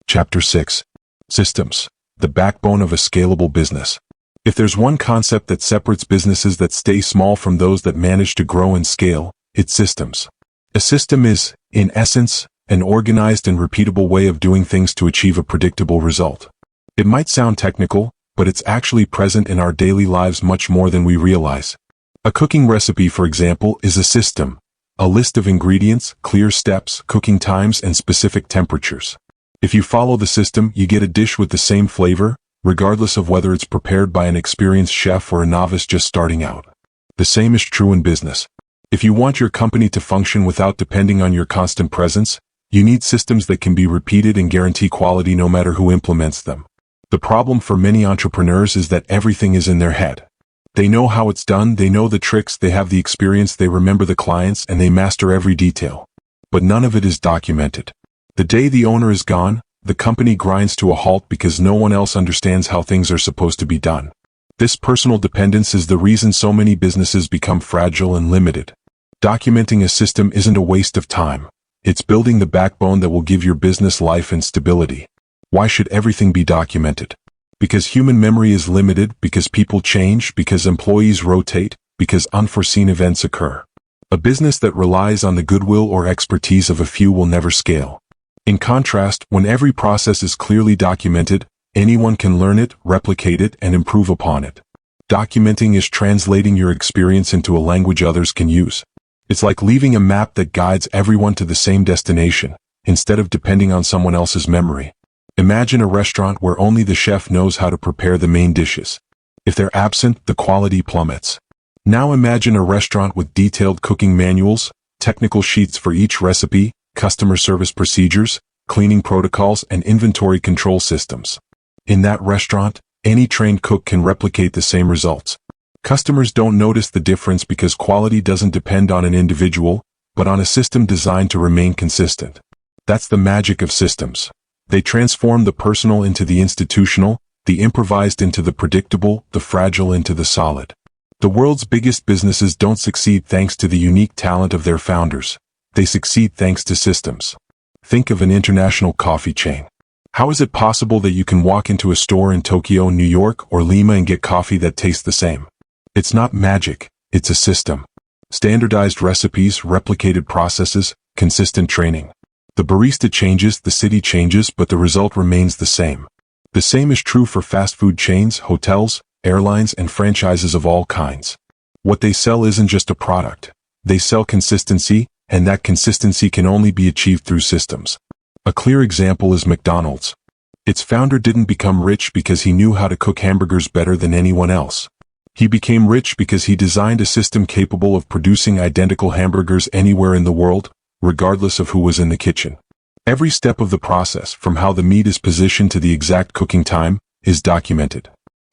Chapter 6. Systems, the backbone of a scalable business. If there's one concept that separates businesses that stay small from those that manage to grow and scale, it's systems. A system is, in essence, an organized and repeatable way of doing things to achieve a predictable result. It might sound technical, but it's actually present in our daily lives much more than we realize. A cooking recipe, for example, is a system, a list of ingredients, clear steps, cooking times, and specific temperatures. If you follow the system, you get a dish with the same flavor, regardless of whether it's prepared by an experienced chef or a novice just starting out. The same is true in business. If you want your company to function without depending on your constant presence, you need systems that can be repeated and guarantee quality no matter who implements them. The problem for many entrepreneurs is that everything is in their head. They know how it's done, they know the tricks, they have the experience, they remember the clients, and they master every detail. But none of it is documented. The day the owner is gone, the company grinds to a halt because no one else understands how things are supposed to be done. This personal dependence is the reason so many businesses become fragile and limited. Documenting a system isn't a waste of time. It's building the backbone that will give your business life and stability. Why should everything be documented? Because human memory is limited, because people change, because employees rotate, because unforeseen events occur. A business that relies on the goodwill or expertise of a few will never scale. In contrast, when every process is clearly documented, anyone can learn it, replicate it, and improve upon it. Documenting is translating your experience into a language others can use. It's like leaving a map that guides everyone to the same destination, instead of depending on someone else's memory. Imagine a restaurant where only the chef knows how to prepare the main dishes. If they're absent, the quality plummets. Now imagine a restaurant with detailed cooking manuals, technical sheets for each recipe, customer service procedures, cleaning protocols, and inventory control systems. In that restaurant, any trained cook can replicate the same results. Customers don't notice the difference because quality doesn't depend on an individual, but on a system designed to remain consistent. That's the magic of systems. They transform the personal into the institutional, the improvised into the predictable, the fragile into the solid. The world's biggest businesses don't succeed thanks to the unique talent of their founders. They succeed thanks to systems. Think of an international coffee chain. How is it possible that you can walk into a store in Tokyo, New York, or Lima and get coffee that tastes the same? It's not magic, it's a system. Standardized recipes, replicated processes, consistent training. The barista changes, the city changes, but the result remains the same. The same is true for fast food chains, hotels, airlines, and franchises of all kinds. What they sell isn't just a product. They sell consistency, and that consistency can only be achieved through systems. A clear example is McDonald's. Its founder didn't become rich because he knew how to cook hamburgers better than anyone else. He became rich because he designed a system capable of producing identical hamburgers anywhere in the world, regardless of who was in the kitchen. Every step of the process, from how the meat is positioned to the exact cooking time, is documented.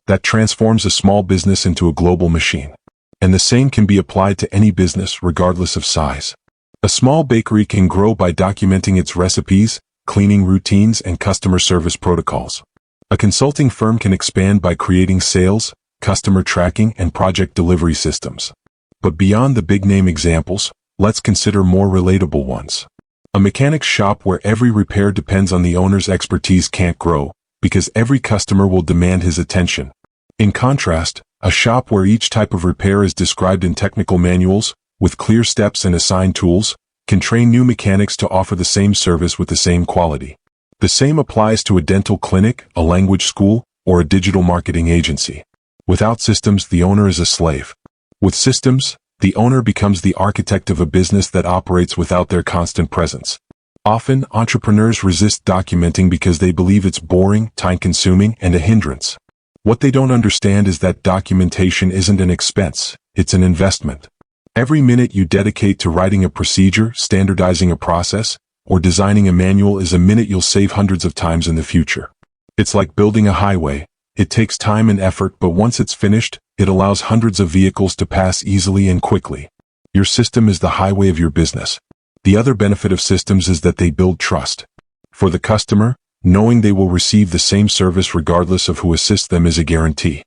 That transforms a small business into a global machine. And the same can be applied to any business, regardless of size. A small bakery can grow by documenting its recipes, cleaning routines, and customer service protocols. A consulting firm can expand by creating sales, customer tracking, and project delivery systems. But beyond the big-name examples, let's consider more relatable ones. A mechanic's shop where every repair depends on the owner's expertise can't grow, because every customer will demand his attention. In contrast, a shop where each type of repair is described in technical manuals, with clear steps and assigned tools, can train new mechanics to offer the same service with the same quality. The same applies to a dental clinic, a language school, or a digital marketing agency. Without systems, the owner is a slave. With systems, the owner becomes the architect of a business that operates without their constant presence. Often, entrepreneurs resist documenting because they believe it's boring, time-consuming, and a hindrance. What they don't understand is that documentation isn't an expense, it's an investment. Every minute you dedicate to writing a procedure, standardizing a process, or designing a manual is a minute you'll save hundreds of times in the future. It's like building a highway. It takes time and effort, but once it's finished, it allows hundreds of vehicles to pass easily and quickly. Your system is the highway of your business. The other benefit of systems is that they build trust. For the customer, knowing they will receive the same service regardless of who assists them is a guarantee.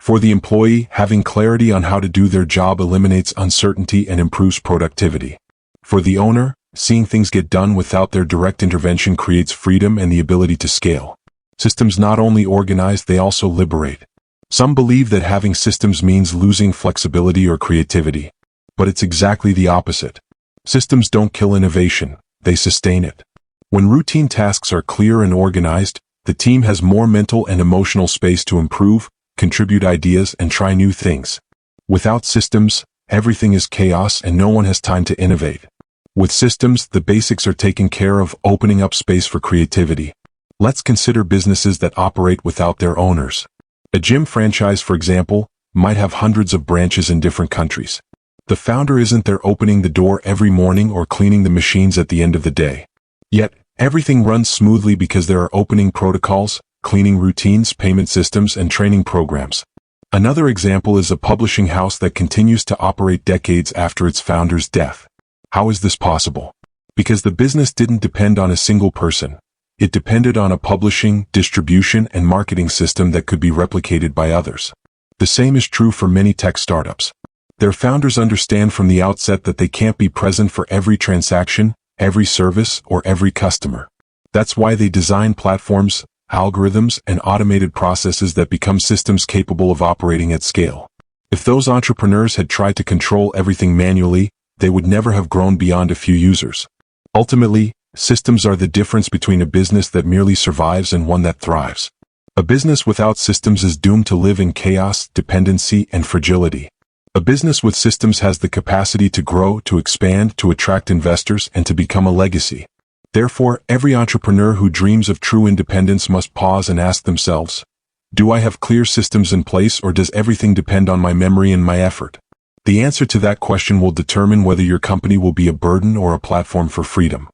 For the employee, having clarity on how to do their job eliminates uncertainty and improves productivity. For the owner, seeing things get done without their direct intervention creates freedom and the ability to scale. Systems not only organize, they also liberate. Some believe that having systems means losing flexibility or creativity. But it's exactly the opposite. Systems don't kill innovation, they sustain it. When routine tasks are clear and organized, the team has more mental and emotional space to improve, contribute ideas, and try new things. Without systems, everything is chaos and no one has time to innovate. With systems, the basics are taken care of, opening up space for creativity. Let's consider businesses that operate without their owners. A gym franchise, for example, might have hundreds of branches in different countries. The founder isn't there opening the door every morning or cleaning the machines at the end of the day. Yet, everything runs smoothly because there are opening protocols, cleaning routines, payment systems, and training programs. Another example is a publishing house that continues to operate decades after its founder's death. How is this possible? Because the business didn't depend on a single person. It depended on a publishing, distribution, and marketing system that could be replicated by others. The same is true for many tech startups. Their founders understand from the outset that they can't be present for every transaction, every service, or every customer. That's why they design platforms, algorithms, and automated processes that become systems capable of operating at scale. If those entrepreneurs had tried to control everything manually, they would never have grown beyond a few users. Ultimately, systems are the difference between a business that merely survives and one that thrives. A business without systems is doomed to live in chaos, dependency, and fragility. A business with systems has the capacity to grow, to expand, to attract investors, and to become a legacy. Therefore, every entrepreneur who dreams of true independence must pause and ask themselves, do I have clear systems in place, or does everything depend on my memory and my effort? The answer to that question will determine whether your company will be a burden or a platform for freedom.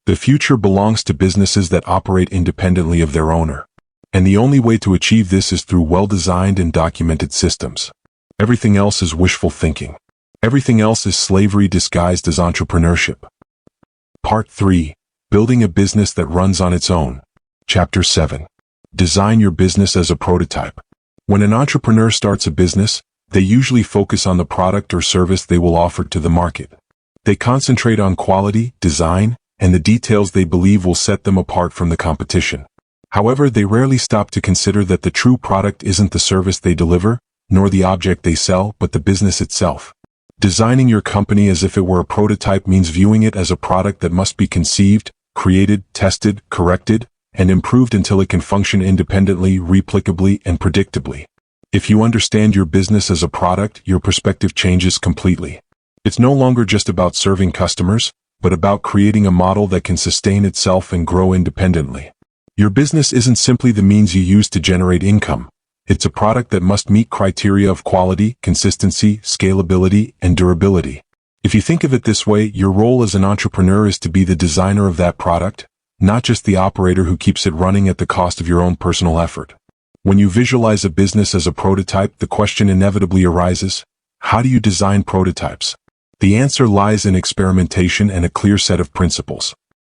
The future belongs to businesses that operate independently of their owner. And the only way to achieve this is through well-designed and documented systems. Everything else is wishful thinking. Everything else is slavery disguised as entrepreneurship. Part 3. Building a business that runs on its own. Chapter 7. Design your business as a prototype. When an entrepreneur starts a business, they usually focus on the product or service they will offer to the market. They concentrate on quality, design, and the details they believe will set them apart from the competition. However, they rarely stop to consider that the true product isn't the service they deliver, nor the object they sell, but the business itself. Designing your company as if it were a prototype means viewing it as a product that must be conceived, created, tested, corrected, and improved until it can function independently, replicably, and predictably. If you understand your business as a product, your perspective changes completely. It's no longer just about serving customers, but about creating a model that can sustain itself and grow independently. Your business isn't simply the means you use to generate income. It's a product that must meet criteria of quality, consistency, scalability, and durability. If you think of it this way, your role as an entrepreneur is to be the designer of that product, not just the operator who keeps it running at the cost of your own personal effort. When you visualize a business as a prototype, the question inevitably arises, how do you design prototypes? The answer lies in experimentation and a clear set of principles.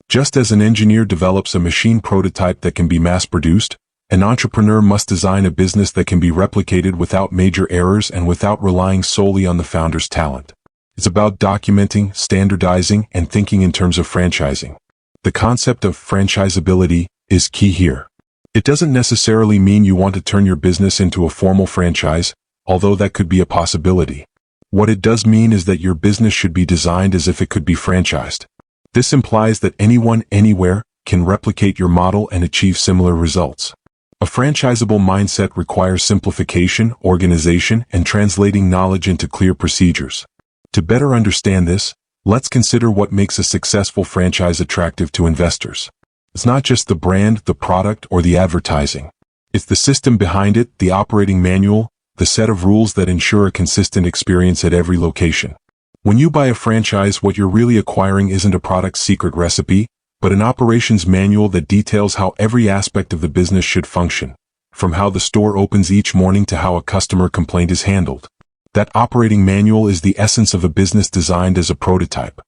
Just as an engineer develops a machine prototype that can be mass-produced, an entrepreneur must design a business that can be replicated without major errors and without relying solely on the founder's talent. It's about documenting, standardizing, and thinking in terms of franchising. The concept of franchisability is key here. It doesn't necessarily mean you want to turn your business into a formal franchise, although that could be a possibility. What it does mean is that your business should be designed as if it could be franchised. This implies that anyone, anywhere, can replicate your model and achieve similar results. A franchisable mindset requires simplification, organization, and translating knowledge into clear procedures. To better understand this, let's consider what makes a successful franchise attractive to investors. It's not just the brand, the product, or the advertising. It's the system behind it, the operating manual, the set of rules that ensure a consistent experience at every location. When you buy a franchise, what you're really acquiring isn't a product's secret recipe, but an operations manual that details how every aspect of the business should function, from how the store opens each morning to how a customer complaint is handled. That operating manual is the essence of a business designed as a prototype.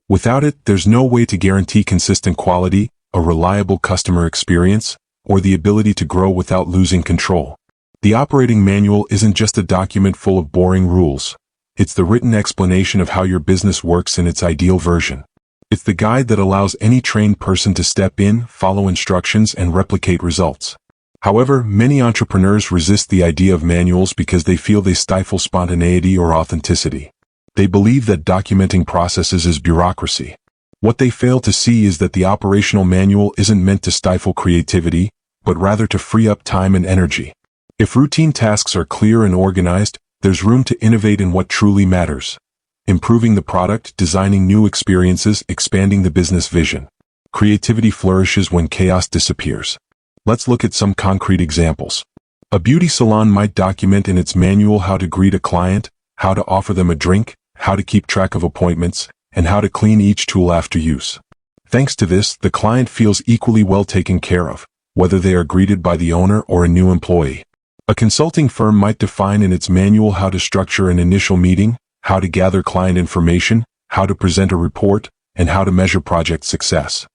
Without it, there's no way to guarantee consistent quality, a reliable customer experience, or the ability to grow without losing control. The operating manual isn't just a document full of boring rules. It's the written explanation of how your business works in its ideal version. It's the guide that allows any trained person to step in, follow instructions, and replicate results. However, many entrepreneurs resist the idea of manuals because they feel they stifle spontaneity or authenticity. They believe that documenting processes is bureaucracy. What they fail to see is that the operational manual isn't meant to stifle creativity, but rather to free up time and energy. If routine tasks are clear and organized, there's room to innovate in what truly matters. Improving the product, designing new experiences, expanding the business vision. Creativity flourishes when chaos disappears. Let's look at some concrete examples. A beauty salon might document in its manual how to greet a client, how to offer them a drink, how to keep track of appointments, and how to clean each tool after use. Thanks to this, the client feels equally well taken care of, whether they are greeted by the owner or a new employee. A consulting firm might define in its manual how to structure an initial meeting, how to gather client information, how to present a report, and how to measure project success.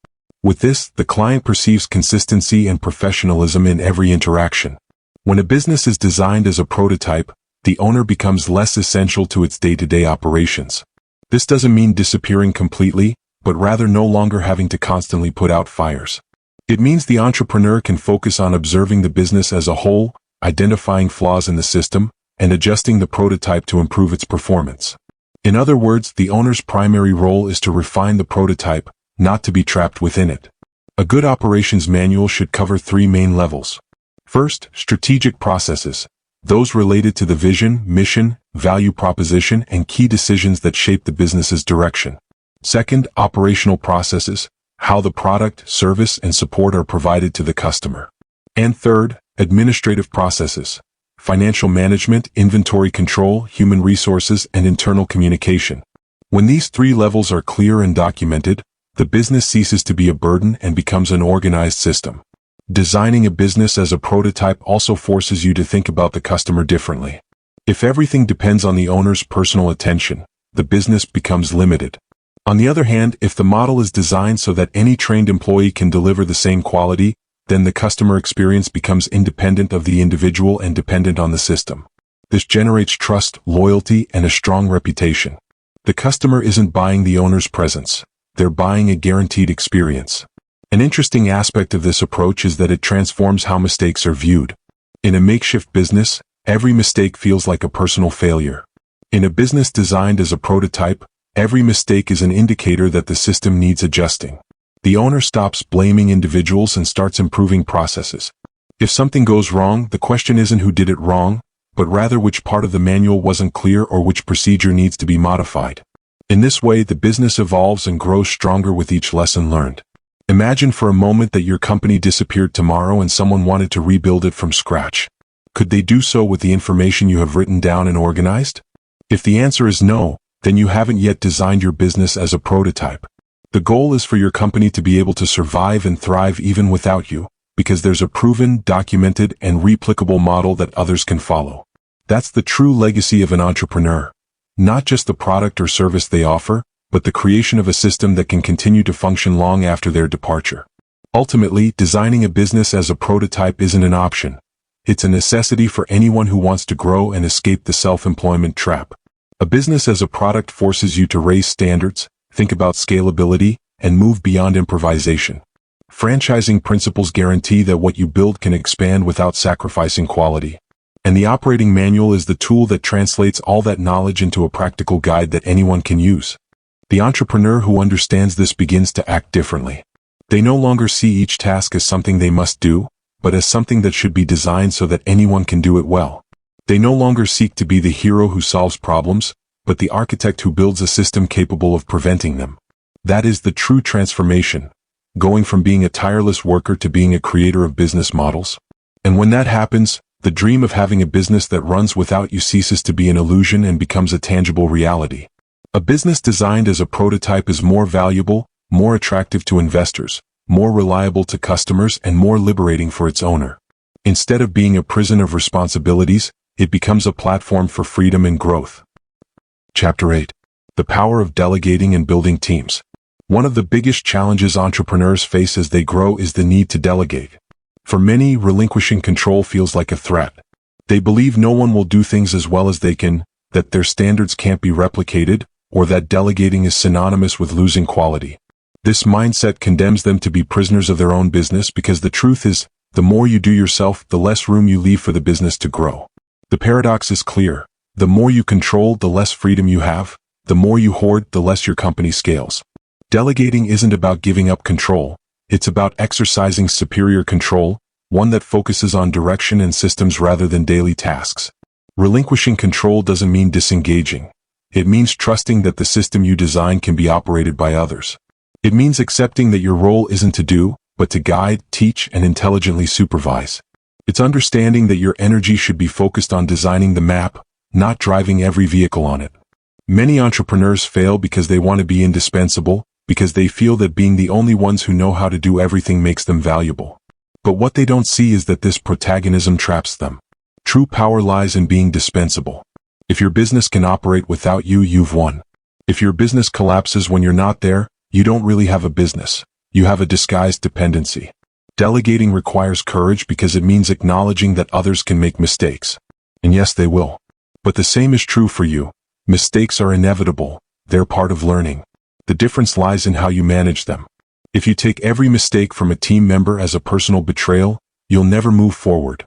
With this, the client perceives consistency and professionalism in every interaction. When a business is designed as a prototype, the owner becomes less essential to its day-to-day operations. This doesn't mean disappearing completely, but rather no longer having to constantly put out fires. It means the entrepreneur can focus on observing the business as a whole, identifying flaws in the system, and adjusting the prototype to improve its performance. In other words, the owner's primary role is to refine the prototype, not to be trapped within it. A good operations manual should cover 3 main levels. First, strategic processes. Those related to the vision, mission, value proposition, and key decisions that shape the business's direction. Second, operational processes. How the product, service, and support are provided to the customer. And third, administrative processes. Financial management, inventory control, human resources, and internal communication. When these 3 levels are clear and documented, the business ceases to be a burden and becomes an organized system. Designing a business as a prototype also forces you to think about the customer differently. If everything depends on the owner's personal attention, the business becomes limited. On the other hand, if the model is designed so that any trained employee can deliver the same quality, then the customer experience becomes independent of the individual and dependent on the system. This generates trust, loyalty, and a strong reputation. The customer isn't buying the owner's presence. They're buying a guaranteed experience. An interesting aspect of this approach is that it transforms how mistakes are viewed. In a makeshift business, every mistake feels like a personal failure. In a business designed as a prototype, every mistake is an indicator that the system needs adjusting. The owner stops blaming individuals and starts improving processes. If something goes wrong, the question isn't who did it wrong, but rather which part of the manual wasn't clear or which procedure needs to be modified. In this way, the business evolves and grows stronger with each lesson learned. Imagine for a moment that your company disappeared tomorrow and someone wanted to rebuild it from scratch. Could they do so with the information you have written down and organized? If the answer is no, then you haven't yet designed your business as a prototype. The goal is for your company to be able to survive and thrive even without you, because there's a proven, documented, and replicable model that others can follow. That's the true legacy of an entrepreneur. Not just the product or service they offer, but the creation of a system that can continue to function long after their departure. Ultimately, designing a business as a prototype isn't an option. It's a necessity for anyone who wants to grow and escape the self-employment trap. A business as a product forces you to raise standards, think about scalability, and move beyond improvisation. Franchising principles guarantee that what you build can expand without sacrificing quality. And the operating manual is the tool that translates all that knowledge into a practical guide that anyone can use. The entrepreneur who understands this begins to act differently. They no longer see each task as something they must do, but as something that should be designed so that anyone can do it well. They no longer seek to be the hero who solves problems, but the architect who builds a system capable of preventing them. That is the true transformation, going from being a tireless worker to being a creator of business models. And when that happens, the dream of having a business that runs without you ceases to be an illusion and becomes a tangible reality. A business designed as a prototype is more valuable, more attractive to investors, more reliable to customers, and more liberating for its owner. Instead of being a prison of responsibilities, it becomes a platform for freedom and growth. Chapter 8. The Power of Delegating and Building Teams. One of the biggest challenges entrepreneurs face as they grow is the need to delegate. For many, relinquishing control feels like a threat. They believe no one will do things as well as they can, that their standards can't be replicated, or that delegating is synonymous with losing quality. This mindset condemns them to be prisoners of their own business because the truth is, the more you do yourself, the less room you leave for the business to grow. The paradox is clear. The more you control, the less freedom you have. The more you hoard, the less your company scales. Delegating isn't about giving up control. It's about exercising superior control, one that focuses on direction and systems rather than daily tasks. Relinquishing control doesn't mean disengaging. It means trusting that the system you design can be operated by others. It means accepting that your role isn't to do, but to guide, teach, and intelligently supervise. It's understanding that your energy should be focused on designing the map, not driving every vehicle on it. Many entrepreneurs fail because they want to be indispensable, because they feel that being the only ones who know how to do everything makes them valuable. But what they don't see is that this protagonism traps them. True power lies in being dispensable. If your business can operate without you, you've won. If your business collapses when you're not there, you don't really have a business. You have a disguised dependency. Delegating requires courage because it means acknowledging that others can make mistakes. And yes, they will. But the same is true for you. Mistakes are inevitable. They're part of learning. The difference lies in how you manage them. If you take every mistake from a team member as a personal betrayal, you'll never move forward.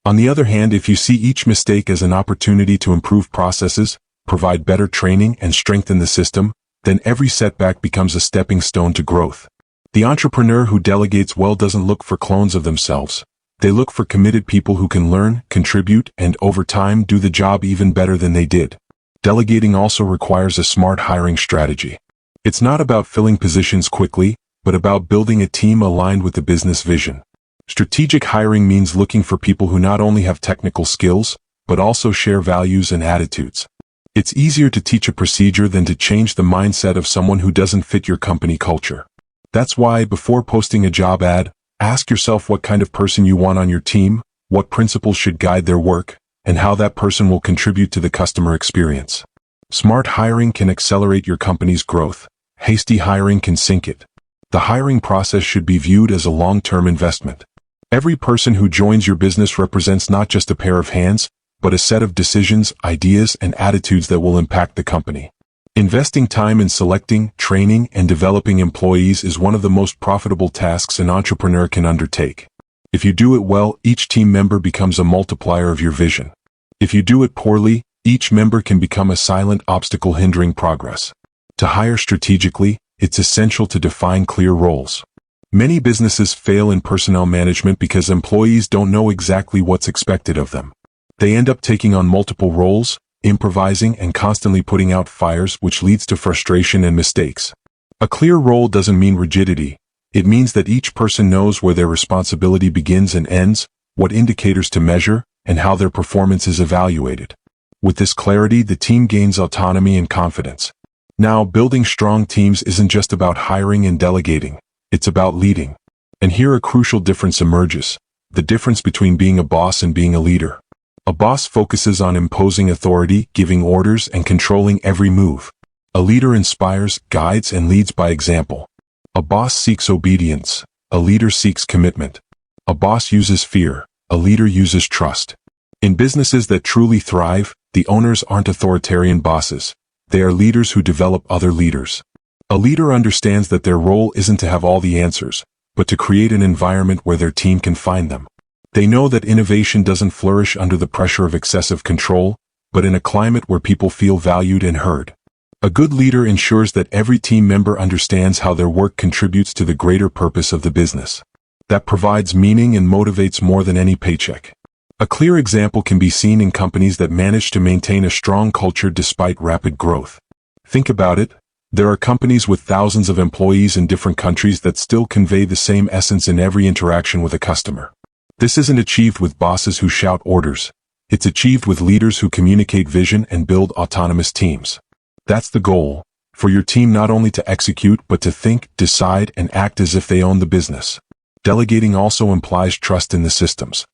On the other hand, if you see each mistake as an opportunity to improve processes, provide better training, and strengthen the system, then every setback becomes a stepping stone to growth. The entrepreneur who delegates well doesn't look for clones of themselves. They look for committed people who can learn, contribute, and over time do the job even better than they did. Delegating also requires a smart hiring strategy. It's not about filling positions quickly, but about building a team aligned with the business vision. Strategic hiring means looking for people who not only have technical skills, but also share values and attitudes. It's easier to teach a procedure than to change the mindset of someone who doesn't fit your company culture. That's why, before posting a job ad, ask yourself what kind of person you want on your team, what principles should guide their work, and how that person will contribute to the customer experience. Smart hiring can accelerate your company's growth. Hasty hiring can sink it. The hiring process should be viewed as a long-term investment. Every person who joins your business represents not just a pair of hands, but a set of decisions, ideas, and attitudes that will impact the company. Investing time in selecting, training, and developing employees is one of the most profitable tasks an entrepreneur can undertake. If you do it well, each team member becomes a multiplier of your vision. If you do it poorly, each member can become a silent obstacle hindering progress. To hire strategically, it's essential to define clear roles. Many businesses fail in personnel management because employees don't know exactly what's expected of them. They end up taking on multiple roles, improvising, and constantly putting out fires, which leads to frustration and mistakes. A clear role doesn't mean rigidity. It means that each person knows where their responsibility begins and ends, what indicators to measure, and how their performance is evaluated. With this clarity, the team gains autonomy and confidence. Now, building strong teams isn't just about hiring and delegating. It's about leading. And here a crucial difference emerges: the difference between being a boss and being a leader. A boss focuses on imposing authority, giving orders, and controlling every move. A leader inspires, guides, and leads by example. A boss seeks obedience. A leader seeks commitment. A boss uses fear. A leader uses trust. In businesses that truly thrive, the owners aren't authoritarian bosses. They are leaders who develop other leaders. A leader understands that their role isn't to have all the answers, but to create an environment where their team can find them. They know that innovation doesn't flourish under the pressure of excessive control, but in a climate where people feel valued and heard. A good leader ensures that every team member understands how their work contributes to the greater purpose of the business. That provides meaning and motivates more than any paycheck. A clear example can be seen in companies that manage to maintain a strong culture despite rapid growth. Think about it. There are companies with thousands of employees in different countries that still convey the same essence in every interaction with a customer. This isn't achieved with bosses who shout orders. It's achieved with leaders who communicate vision and build autonomous teams. That's the goal, for your team not only to execute but to think, decide, and act as if they own the business. Delegating also implies trust in the systems.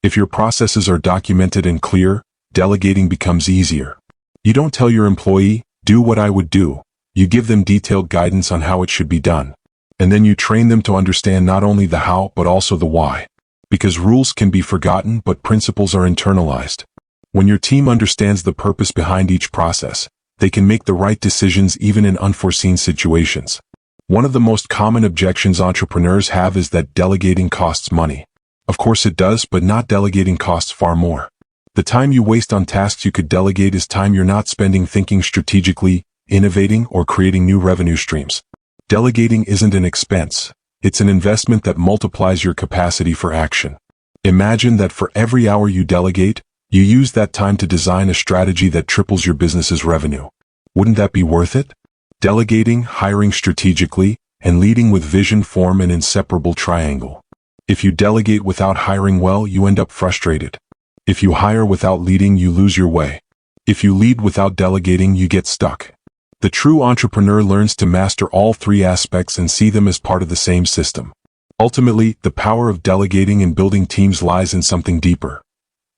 If your processes are documented and clear, delegating becomes easier. You don't tell your employee, "Do what I would do." You give them detailed guidance on how it should be done. And then you train them to understand not only the how but also the why. Because rules can be forgotten but principles are internalized. When your team understands the purpose behind each process, they can make the right decisions even in unforeseen situations. One of the most common objections entrepreneurs have is that delegating costs money. Of course it does, but not delegating costs far more. The time you waste on tasks you could delegate is time you're not spending thinking strategically, innovating, or creating new revenue streams. Delegating isn't an expense. It's an investment that multiplies your capacity for action. Imagine that for every hour you delegate, you use that time to design a strategy that triples your business's revenue. Wouldn't that be worth it? Delegating, hiring strategically, and leading with vision form an inseparable triangle. If you delegate without hiring well, you end up frustrated. If you hire without leading, you lose your way. If you lead without delegating, you get stuck. The true entrepreneur learns to master all three aspects and see them as part of the same system. Ultimately, the power of delegating and building teams lies in something deeper.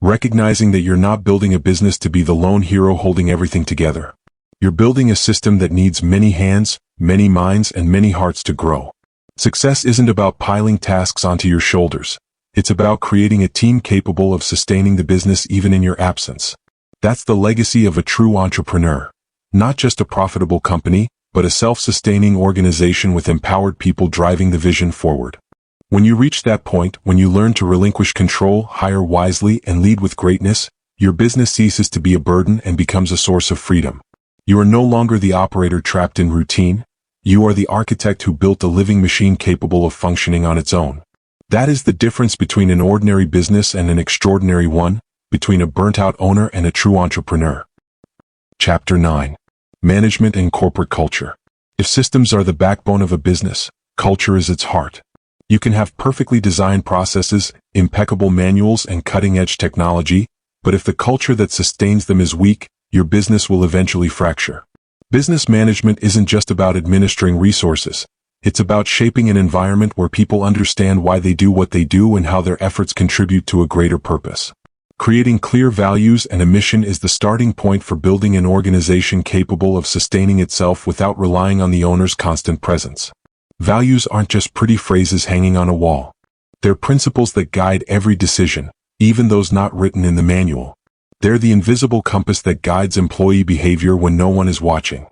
Recognizing that you're not building a business to be the lone hero holding everything together. You're building a system that needs many hands, many minds, and many hearts to grow. Success isn't about piling tasks onto your shoulders. It's about creating a team capable of sustaining the business even in your absence. That's the legacy of a true entrepreneur. Not just a profitable company, but a self-sustaining organization with empowered people driving the vision forward. When you reach that point, when you learn to relinquish control, hire wisely, and lead with greatness, your business ceases to be a burden and becomes a source of freedom. You are no longer the operator trapped in routine. You are the architect who built a living machine capable of functioning on its own. That is the difference between an ordinary business and an extraordinary one, between a burnt-out owner and a true entrepreneur. Chapter 9. Management and Corporate Culture. If systems are the backbone of a business, culture is its heart. You can have perfectly designed processes, impeccable manuals, and cutting-edge technology, but if the culture that sustains them is weak, your business will eventually fracture. Business management isn't just about administering resources. It's about shaping an environment where people understand why they do what they do and how their efforts contribute to a greater purpose. Creating clear values and a mission is the starting point for building an organization capable of sustaining itself without relying on the owner's constant presence. Values aren't just pretty phrases hanging on a wall. They're principles that guide every decision, even those not written in the manual. They're the invisible compass that guides employee behavior when no one is watching.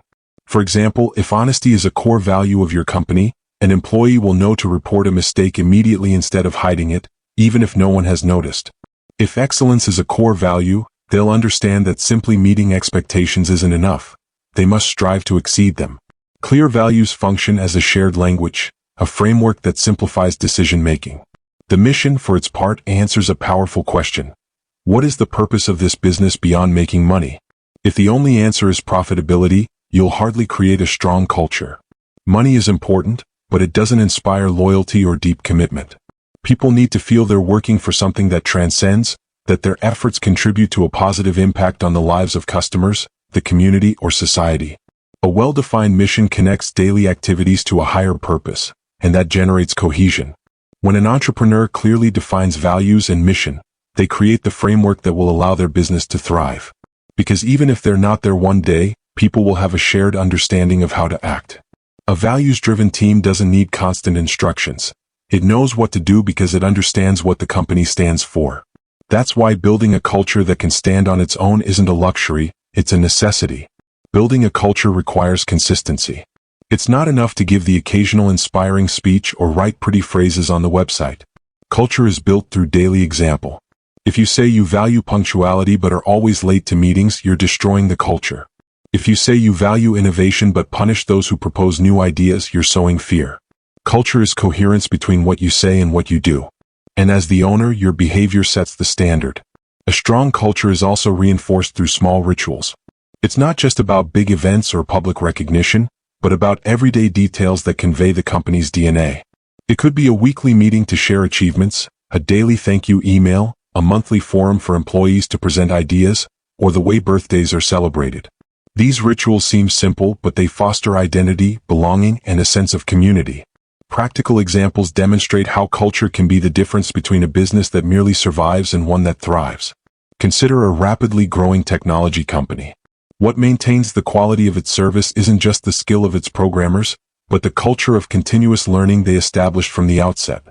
For example, if honesty is a core value of your company, an employee will know to report a mistake immediately instead of hiding it, even if no one has noticed. If excellence is a core value, they'll understand that simply meeting expectations isn't enough. They must strive to exceed them. Clear values function as a shared language, a framework that simplifies decision-making. The mission, for its part, answers a powerful question. What is the purpose of this business beyond making money? If the only answer is profitability, you'll hardly create a strong culture. Money is important, but it doesn't inspire loyalty or deep commitment. People need to feel they're working for something that transcends, that their efforts contribute to a positive impact on the lives of customers, the community, or society. A well-defined mission connects daily activities to a higher purpose, and that generates cohesion. When an entrepreneur clearly defines values and mission, they create the framework that will allow their business to thrive. Because even if they're not there one day, people will have a shared understanding of how to act. A values-driven team doesn't need constant instructions. It knows what to do because it understands what the company stands for. That's why building a culture that can stand on its own isn't a luxury, it's a necessity. Building a culture requires consistency. It's not enough to give the occasional inspiring speech or write pretty phrases on the website. Culture is built through daily example. If you say you value punctuality but are always late to meetings, you're destroying the culture. If you say you value innovation but punish those who propose new ideas, you're sowing fear. Culture is coherence between what you say and what you do. And as the owner, your behavior sets the standard. A strong culture is also reinforced through small rituals. It's not just about big events or public recognition, but about everyday details that convey the company's DNA. It could be a weekly meeting to share achievements, a daily thank you email, a monthly forum for employees to present ideas, or the way birthdays are celebrated. These rituals seem simple, but they foster identity, belonging, and a sense of community. Practical examples demonstrate how culture can be the difference between a business that merely survives and one that thrives. Consider a rapidly growing technology company. What maintains the quality of its service isn't just the skill of its programmers, but the culture of continuous learning they established from the outset.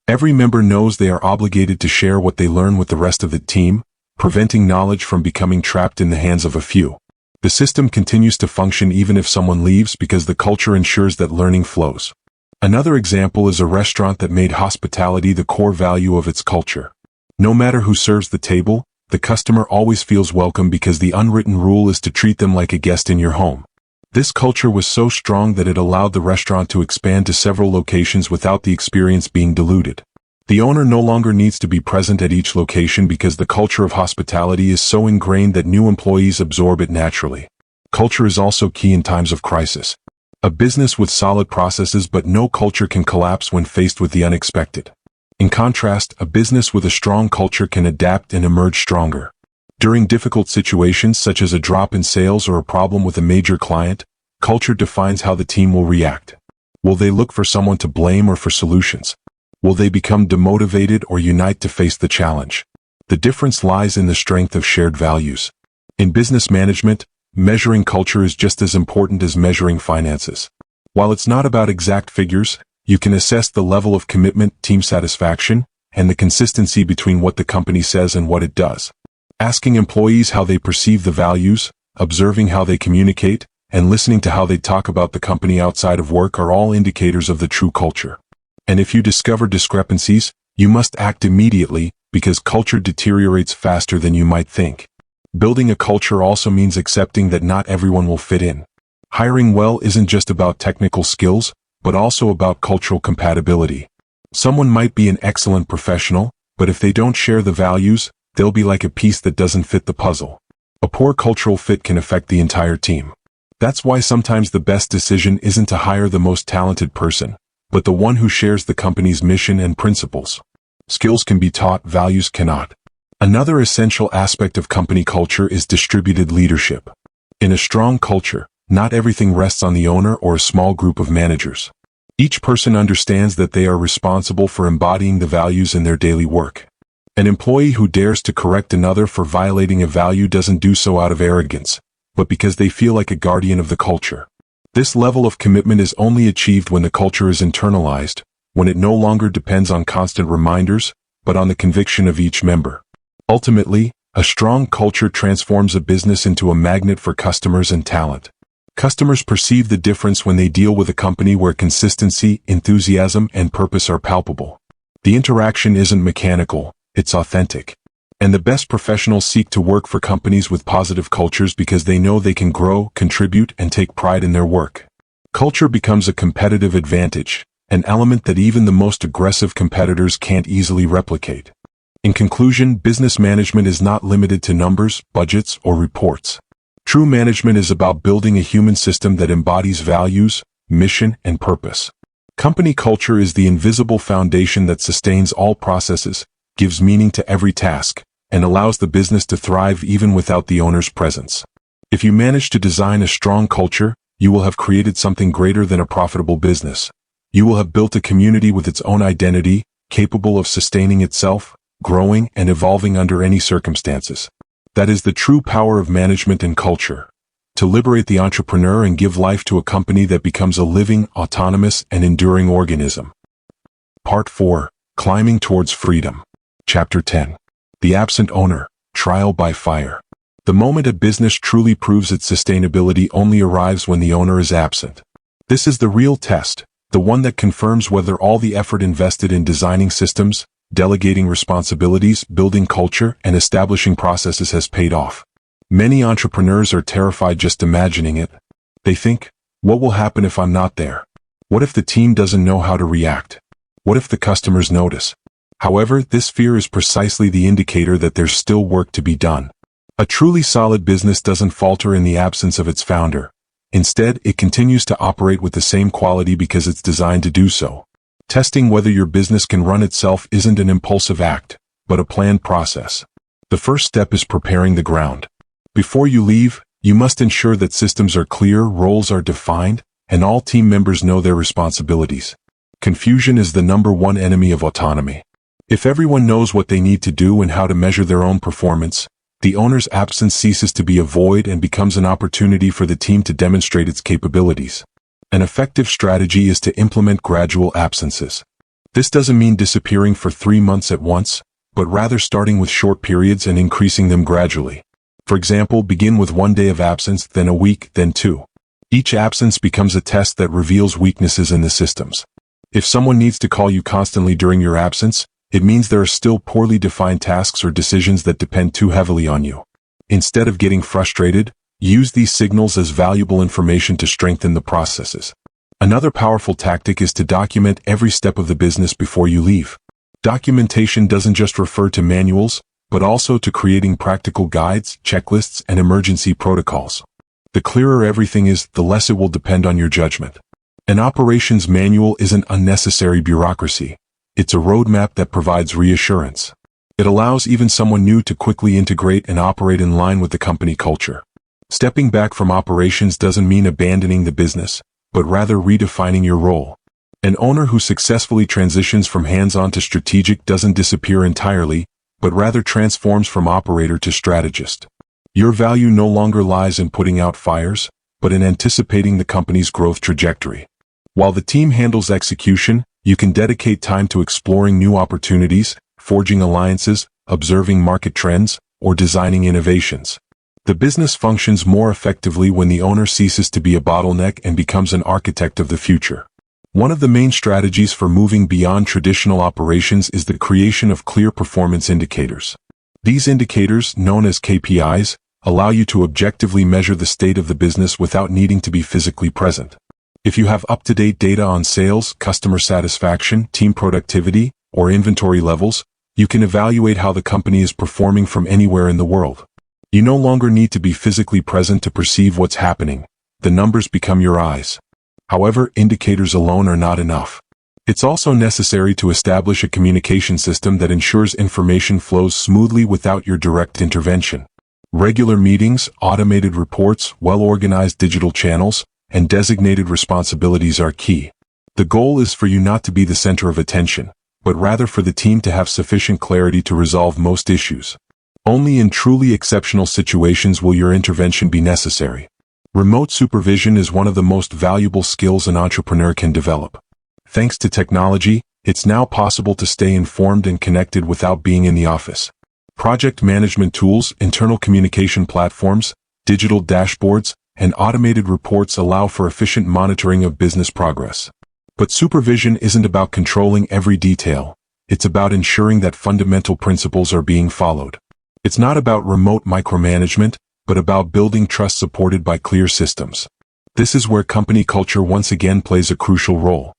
Every member knows they are obligated to share what they learn with the rest of the team, preventing knowledge from becoming trapped in the hands of a few. The system continues to function even if someone leaves because the culture ensures that learning flows. Another example is a restaurant that made hospitality the core value of its culture. No matter who serves the table, the customer always feels welcome because the unwritten rule is to treat them like a guest in your home. This culture was so strong that it allowed the restaurant to expand to several locations without the experience being diluted. The owner no longer needs to be present at each location because the culture of hospitality is so ingrained that new employees absorb it naturally. Culture is also key in times of crisis. A business with solid processes but no culture can collapse when faced with the unexpected. In contrast, a business with a strong culture can adapt and emerge stronger. During difficult situations such as a drop in sales or a problem with a major client, culture defines how the team will react. Will they look for someone to blame or for solutions? Will they become demotivated or unite to face the challenge? The difference lies in the strength of shared values. In business management, measuring culture is just as important as measuring finances. While it's not about exact figures, you can assess the level of commitment, team satisfaction, and the consistency between what the company says and what it does. Asking employees how they perceive the values, observing how they communicate, and listening to how they talk about the company outside of work are all indicators of the true culture. And if you discover discrepancies, you must act immediately, because culture deteriorates faster than you might think. Building a culture also means accepting that not everyone will fit in. Hiring well isn't just about technical skills, but also about cultural compatibility. Someone might be an excellent professional, but if they don't share the values, they'll be like a piece that doesn't fit the puzzle. A poor cultural fit can affect the entire team. That's why sometimes the best decision isn't to hire the most talented person, but the one who shares the company's mission and principles. Skills can be taught, values cannot. Another essential aspect of company culture is distributed leadership. In a strong culture, not everything rests on the owner or a small group of managers. Each person understands that they are responsible for embodying the values in their daily work. An employee who dares to correct another for violating a value doesn't do so out of arrogance, but because they feel like a guardian of the culture. This level of commitment is only achieved when the culture is internalized, when it no longer depends on constant reminders, but on the conviction of each member. Ultimately, a strong culture transforms a business into a magnet for customers and talent. Customers perceive the difference when they deal with a company where consistency, enthusiasm, and purpose are palpable. The interaction isn't mechanical, it's authentic. And the best professionals seek to work for companies with positive cultures because they know they can grow, contribute, and take pride in their work. Culture becomes a competitive advantage, an element that even the most aggressive competitors can't easily replicate. In conclusion, business management is not limited to numbers, budgets, or reports. True management is about building a human system that embodies values, mission, and purpose. Company culture is the invisible foundation that sustains all processes, gives meaning to every task, and allows the business to thrive even without the owner's presence. If you manage to design a strong culture, you will have created something greater than a profitable business. You will have built a community with its own identity, capable of sustaining itself, growing, and evolving under any circumstances. That is the true power of management and culture. To liberate the entrepreneur and give life to a company that becomes a living, autonomous, and enduring organism. Part 4. Climbing Towards Freedom. Chapter 10. The Absent Owner, Trial by Fire. The moment a business truly proves its sustainability only arrives when the owner is absent. This is the real test, the one that confirms whether all the effort invested in designing systems, delegating responsibilities, building culture, and establishing processes has paid off. Many entrepreneurs are terrified just imagining it. They think, what will happen if I'm not there? What if the team doesn't know how to react? What if the customers notice? However, this fear is precisely the indicator that there's still work to be done. A truly solid business doesn't falter in the absence of its founder. Instead, it continues to operate with the same quality because it's designed to do so. Testing whether your business can run itself isn't an impulsive act, but a planned process. The first step is preparing the ground. Before you leave, you must ensure that systems are clear, roles are defined, and all team members know their responsibilities. Confusion is the number one enemy of autonomy. If everyone knows what they need to do and how to measure their own performance, the owner's absence ceases to be a void and becomes an opportunity for the team to demonstrate its capabilities. An effective strategy is to implement gradual absences. This doesn't mean disappearing for 3 months at once, but rather starting with short periods and increasing them gradually. For example, begin with 1 day of absence, then a week, then 2. Each absence becomes a test that reveals weaknesses in the systems. If someone needs to call you constantly during your absence, it means there are still poorly defined tasks or decisions that depend too heavily on you. Instead of getting frustrated, use these signals as valuable information to strengthen the processes. Another powerful tactic is to document every step of the business before you leave. Documentation doesn't just refer to manuals, but also to creating practical guides, checklists, and emergency protocols. The clearer everything is, the less it will depend on your judgment. An operations manual isn't unnecessary bureaucracy. It's a roadmap that provides reassurance. It allows even someone new to quickly integrate and operate in line with the company culture. Stepping back from operations doesn't mean abandoning the business, but rather redefining your role. An owner who successfully transitions from hands-on to strategic doesn't disappear entirely, but rather transforms from operator to strategist. Your value no longer lies in putting out fires, but in anticipating the company's growth trajectory. While the team handles execution, you can dedicate time to exploring new opportunities, forging alliances, observing market trends, or designing innovations. The business functions more effectively when the owner ceases to be a bottleneck and becomes an architect of the future. One of the main strategies for moving beyond traditional operations is the creation of clear performance indicators. These indicators, known as KPIs, allow you to objectively measure the state of the business without needing to be physically present. If you have up-to-date data on sales, customer satisfaction, team productivity, or inventory levels, you can evaluate how the company is performing from anywhere in the world. You no longer need to be physically present to perceive what's happening. The numbers become your eyes. However, indicators alone are not enough. It's also necessary to establish a communication system that ensures information flows smoothly without your direct intervention. Regular meetings, automated reports, well-organized digital channels, and designated responsibilities are key. The goal is for you not to be the center of attention, but rather for the team to have sufficient clarity to resolve most issues. Only in truly exceptional situations will your intervention be necessary. Remote supervision is one of the most valuable skills an entrepreneur can develop. Thanks to technology, it's now possible to stay informed and connected without being in the office. Project management tools, internal communication platforms, digital dashboards, and automated reports allow for efficient monitoring of business progress. But supervision isn't about controlling every detail. It's about ensuring that fundamental principles are being followed. It's not about remote micromanagement, but about building trust supported by clear systems. This is where company culture once again plays a crucial role.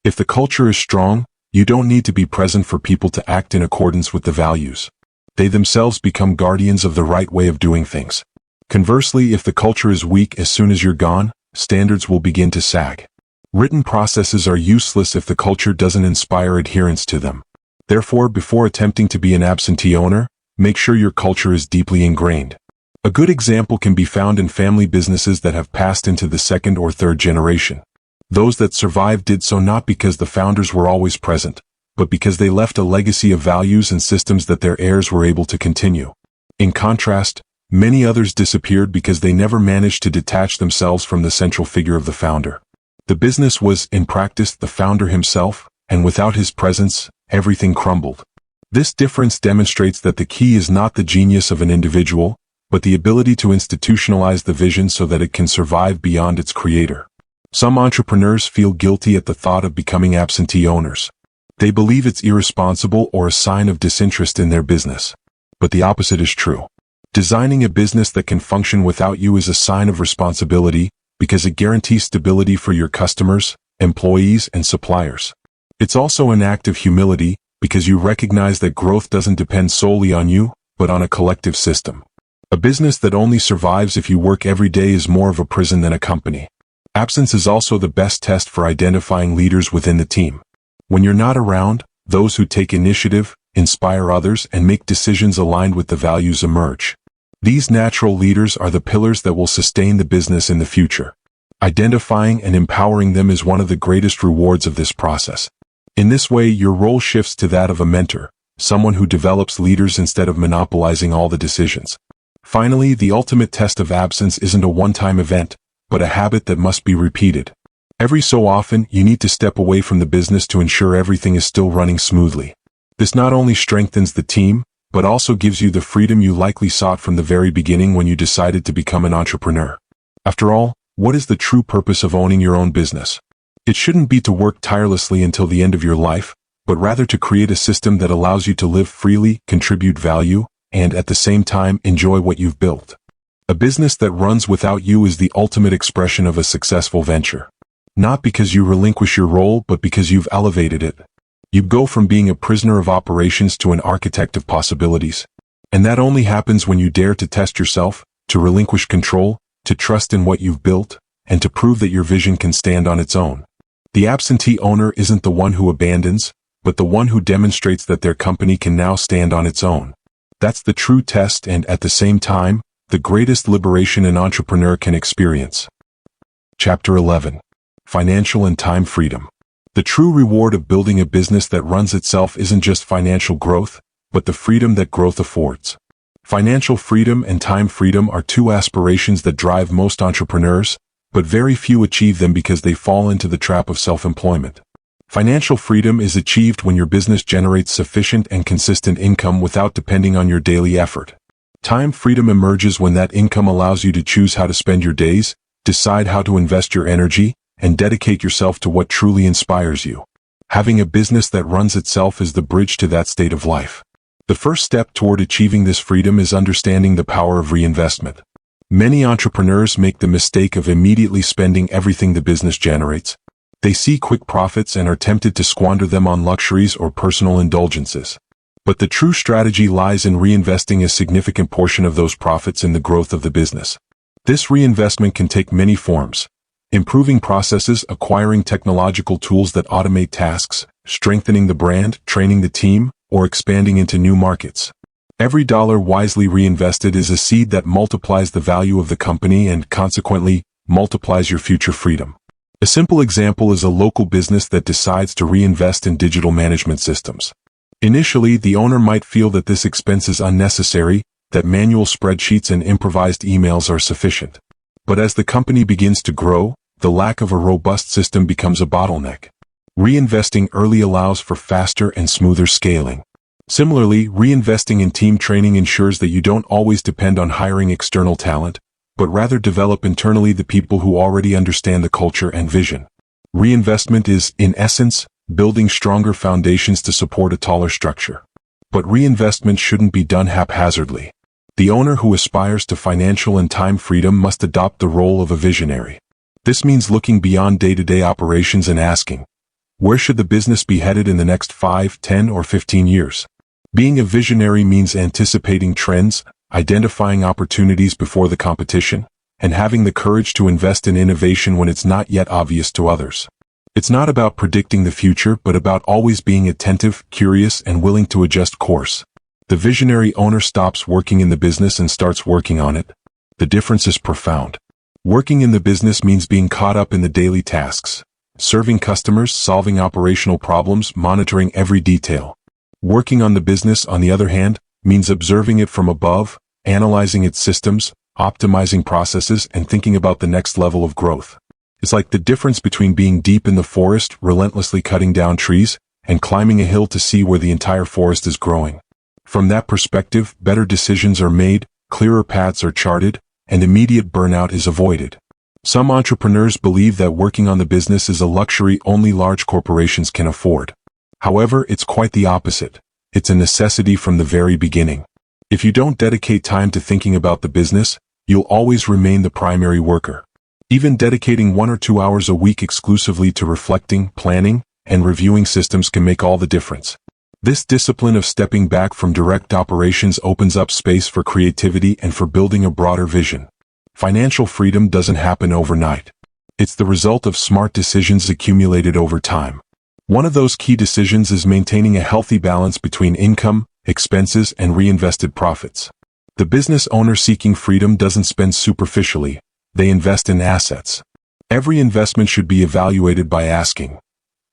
If the culture is strong, you don't need to be present for people to act in accordance with the values. They themselves become guardians of the right way of doing things. Conversely, if the culture is weak, as soon as you're gone, standards will begin to sag. Written processes are useless if the culture doesn't inspire adherence to them. Therefore, before attempting to be an absentee owner, make sure your culture is deeply ingrained. A good example can be found in family businesses that have passed into the second or third generation. Those that survived did so not because the founders were always present, but because they left a legacy of values and systems that their heirs were able to continue. In contrast, many others disappeared because they never managed to detach themselves from the central figure of the founder. The business was, in practice, the founder himself, and without his presence, everything crumbled. This difference demonstrates that the key is not the genius of an individual, but the ability to institutionalize the vision so that it can survive beyond its creator. Some entrepreneurs feel guilty at the thought of becoming absentee owners. They believe it's irresponsible or a sign of disinterest in their business. But the opposite is true. Designing a business that can function without you is a sign of responsibility because it guarantees stability for your customers, employees, and suppliers. It's also an act of humility because you recognize that growth doesn't depend solely on you, but on a collective system. A business that only survives if you work every day is more of a prison than a company. Absence is also the best test for identifying leaders within the team. When you're not around, those who take initiative, inspire others, and make decisions aligned with the values emerge. These natural leaders are the pillars that will sustain the business in the future. Identifying and empowering them is one of the greatest rewards of this process. In this way, your role shifts to that of a mentor, someone who develops leaders instead of monopolizing all the decisions. Finally, the ultimate test of absence isn't a one-time event, but a habit that must be repeated. Every so often, you need to step away from the business to ensure everything is still running smoothly. This not only strengthens the team, but also gives you the freedom you likely sought from the very beginning when you decided to become an entrepreneur. After all, what is the true purpose of owning your own business? It shouldn't be to work tirelessly until the end of your life, but rather to create a system that allows you to live freely, contribute value, and at the same time enjoy what you've built. A business that runs without you is the ultimate expression of a successful venture. Not because you relinquish your role, but because you've elevated it. You go from being a prisoner of operations to an architect of possibilities. And that only happens when you dare to test yourself, to relinquish control, to trust in what you've built, and to prove that your vision can stand on its own. The absentee owner isn't the one who abandons, but the one who demonstrates that their company can now stand on its own. That's the true test and, at the same time, the greatest liberation an entrepreneur can experience. Chapter 11. Financial and Time Freedom. The true reward of building a business that runs itself isn't just financial growth, but the freedom that growth affords. Financial freedom and time freedom are two aspirations that drive most entrepreneurs, but very few achieve them because they fall into the trap of self-employment. Financial freedom is achieved when your business generates sufficient and consistent income without depending on your daily effort. Time freedom emerges when that income allows you to choose how to spend your days, decide how to invest your energy, and dedicate yourself to what truly inspires you. Having a business that runs itself is the bridge to that state of life. The first step toward achieving this freedom is understanding the power of reinvestment. Many entrepreneurs make the mistake of immediately spending everything the business generates. They see quick profits and are tempted to squander them on luxuries or personal indulgences. But the true strategy lies in reinvesting a significant portion of those profits in the growth of the business. This reinvestment can take many forms: improving processes, acquiring technological tools that automate tasks, strengthening the brand, training the team, or expanding into new markets. Every dollar wisely reinvested is a seed that multiplies the value of the company and, consequently, multiplies your future freedom. A simple example is a local business that decides to reinvest in digital management systems. Initially, the owner might feel that this expense is unnecessary, that manual spreadsheets and improvised emails are sufficient. But as the company begins to grow, the lack of a robust system becomes a bottleneck. Reinvesting early allows for faster and smoother scaling. Similarly, reinvesting in team training ensures that you don't always depend on hiring external talent, but rather develop internally the people who already understand the culture and vision. Reinvestment is, in essence, building stronger foundations to support a taller structure. But reinvestment shouldn't be done haphazardly. The owner who aspires to financial and time freedom must adopt the role of a visionary. This means looking beyond day-to-day operations and asking, where should the business be headed in the next 5, 10, or 15 years? Being a visionary means anticipating trends, identifying opportunities before the competition, and having the courage to invest in innovation when it's not yet obvious to others. It's not about predicting the future, but about always being attentive, curious, and willing to adjust course. The visionary owner stops working in the business and starts working on it. The difference is profound. Working in the business means being caught up in the daily tasks, serving customers, solving operational problems, monitoring every detail. Working on the business, on the other hand, means observing it from above, analyzing its systems, optimizing processes, and thinking about the next level of growth. It's like the difference between being deep in the forest, relentlessly cutting down trees, and climbing a hill to see where the entire forest is growing. From that perspective, better decisions are made, clearer paths are charted, and immediate burnout is avoided. Some entrepreneurs believe that working on the business is a luxury only large corporations can afford. However, it's quite the opposite. It's a necessity from the very beginning. If you don't dedicate time to thinking about the business, you'll always remain the primary worker. Even dedicating 1 or 2 hours a week exclusively to reflecting, planning, and reviewing systems can make all the difference. This discipline of stepping back from direct operations opens up space for creativity and for building a broader vision. Financial freedom doesn't happen overnight. It's the result of smart decisions accumulated over time. One of those key decisions is maintaining a healthy balance between income, expenses, and reinvested profits. The business owner seeking freedom doesn't spend superficially, they invest in assets. Every investment should be evaluated by asking,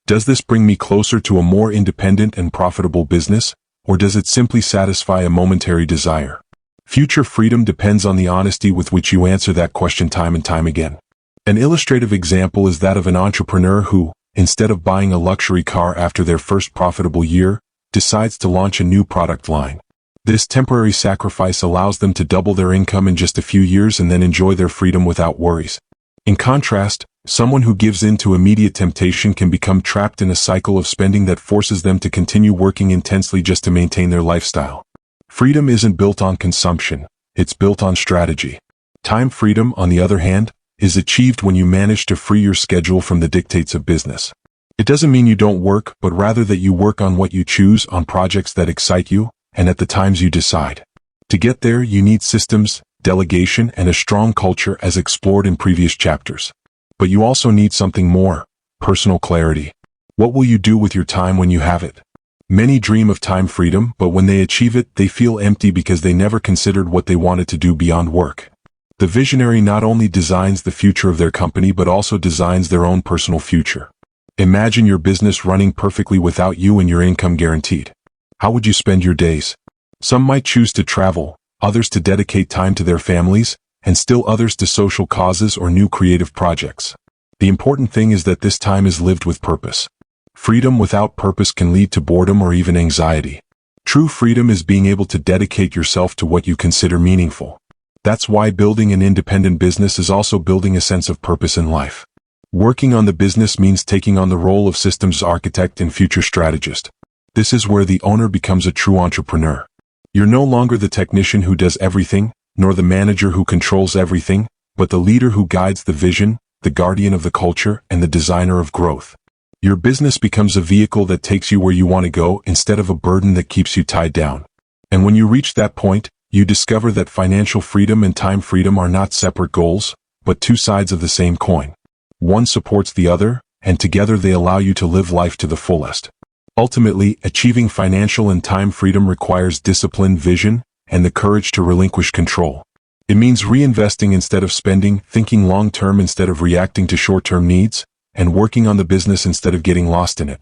does this bring me closer to a more independent and profitable business, or does it simply satisfy a momentary desire? Future freedom depends on the honesty with which you answer that question time and time again. An illustrative example is that of an entrepreneur who, instead of buying a luxury car after their first profitable year, decides to launch a new product line. This temporary sacrifice allows them to double their income in just a few years and then enjoy their freedom without worries. In contrast, someone who gives in to immediate temptation can become trapped in a cycle of spending that forces them to continue working intensely just to maintain their lifestyle. Freedom isn't built on consumption, it's built on strategy. Time freedom, on the other hand, is achieved when you manage to free your schedule from the dictates of business. It doesn't mean you don't work, but rather that you work on what you choose, on projects that excite you, and at the times you decide. To get there, you need systems, delegation, and a strong culture as explored in previous chapters. But you also need something more: personal clarity. What will you do with your time when you have it? Many dream of time freedom, but when they achieve it, they feel empty because they never considered what they wanted to do beyond work. The visionary not only designs the future of their company but also designs their own personal future. Imagine your business running perfectly without you and your income guaranteed. How would you spend your days? Some might choose to travel, others to dedicate time to their families, and still others to social causes or new creative projects. The important thing is that this time is lived with purpose. Freedom without purpose can lead to boredom or even anxiety. True freedom is being able to dedicate yourself to what you consider meaningful. That's why building an independent business is also building a sense of purpose in life. Working on the business means taking on the role of systems architect and future strategist. This is where the owner becomes a true entrepreneur. You're no longer the technician who does everything, nor the manager who controls everything, but the leader who guides the vision, the guardian of the culture, and the designer of growth. Your business becomes a vehicle that takes you where you want to go instead of a burden that keeps you tied down. And when you reach that point, you discover that financial freedom and time freedom are not separate goals, but two sides of the same coin. One supports the other, and together they allow you to live life to the fullest. Ultimately, achieving financial and time freedom requires discipline, vision, and the courage to relinquish control. It means reinvesting instead of spending, thinking long-term instead of reacting to short-term needs, and working on the business instead of getting lost in it.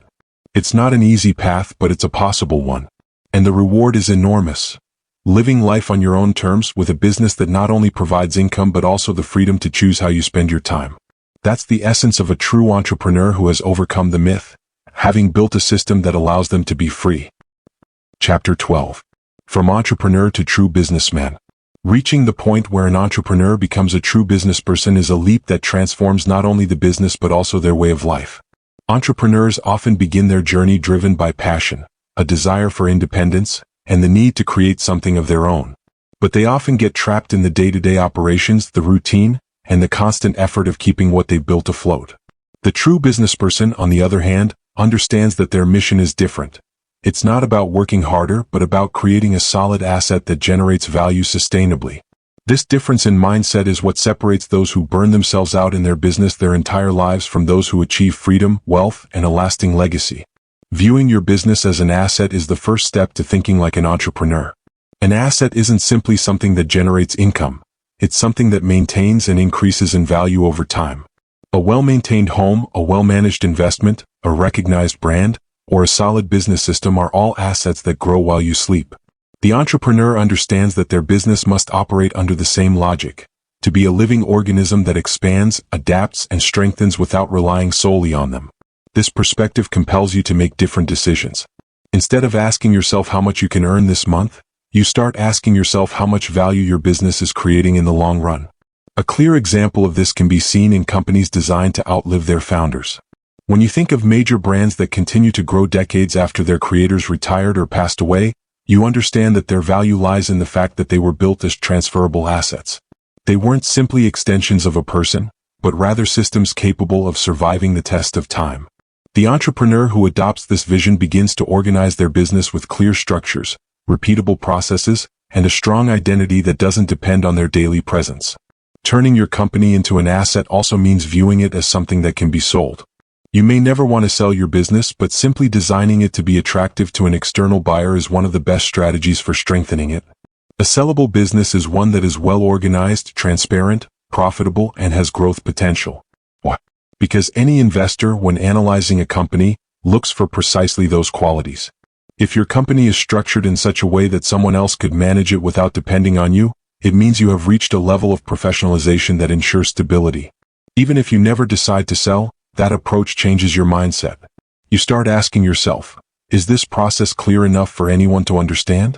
It's not an easy path, but it's a possible one. And the reward is enormous. Living life on your own terms with a business that not only provides income but also the freedom to choose how you spend your time. That's the essence of a true entrepreneur who has overcome the myth, having built a system that allows them to be free. Chapter 12. From entrepreneur to true businessman. Reaching the point where an entrepreneur becomes a true businessperson is a leap that transforms not only the business but also their way of life. Entrepreneurs often begin their journey driven by passion, a desire for independence, and the need to create something of their own. But they often get trapped in the day-to-day operations, the routine, and the constant effort of keeping what they've built afloat. The true businessperson, on the other hand, understands that their mission is different. It's not about working harder, but about creating a solid asset that generates value sustainably. This difference in mindset is what separates those who burn themselves out in their business their entire lives from those who achieve freedom, wealth, and a lasting legacy. Viewing your business as an asset is the first step to thinking like an entrepreneur. An asset isn't simply something that generates income. It's something that maintains and increases in value over time. A well-maintained home, a well-managed investment, a recognized brand, or a solid business system are all assets that grow while you sleep. The entrepreneur understands that their business must operate under the same logic, to be a living organism that expands, adapts, and strengthens without relying solely on them. This perspective compels you to make different decisions. Instead of asking yourself how much you can earn this month, you start asking yourself how much value your business is creating in the long run. A clear example of this can be seen in companies designed to outlive their founders. When you think of major brands that continue to grow decades after their creators retired or passed away, you understand that their value lies in the fact that they were built as transferable assets. They weren't simply extensions of a person, but rather systems capable of surviving the test of time. The entrepreneur who adopts this vision begins to organize their business with clear structures, repeatable processes, and a strong identity that doesn't depend on their daily presence. Turning your company into an asset also means viewing it as something that can be sold. You may never want to sell your business, but simply designing it to be attractive to an external buyer is one of the best strategies for strengthening it. A sellable business is one that is well organized, transparent, profitable, and has growth potential. Why? Because any investor, when analyzing a company, looks for precisely those qualities. If your company is structured in such a way that someone else could manage it without depending on you, it means you have reached a level of professionalization that ensures stability. Even if you never decide to sell, that approach changes your mindset. You start asking yourself, is this process clear enough for anyone to understand?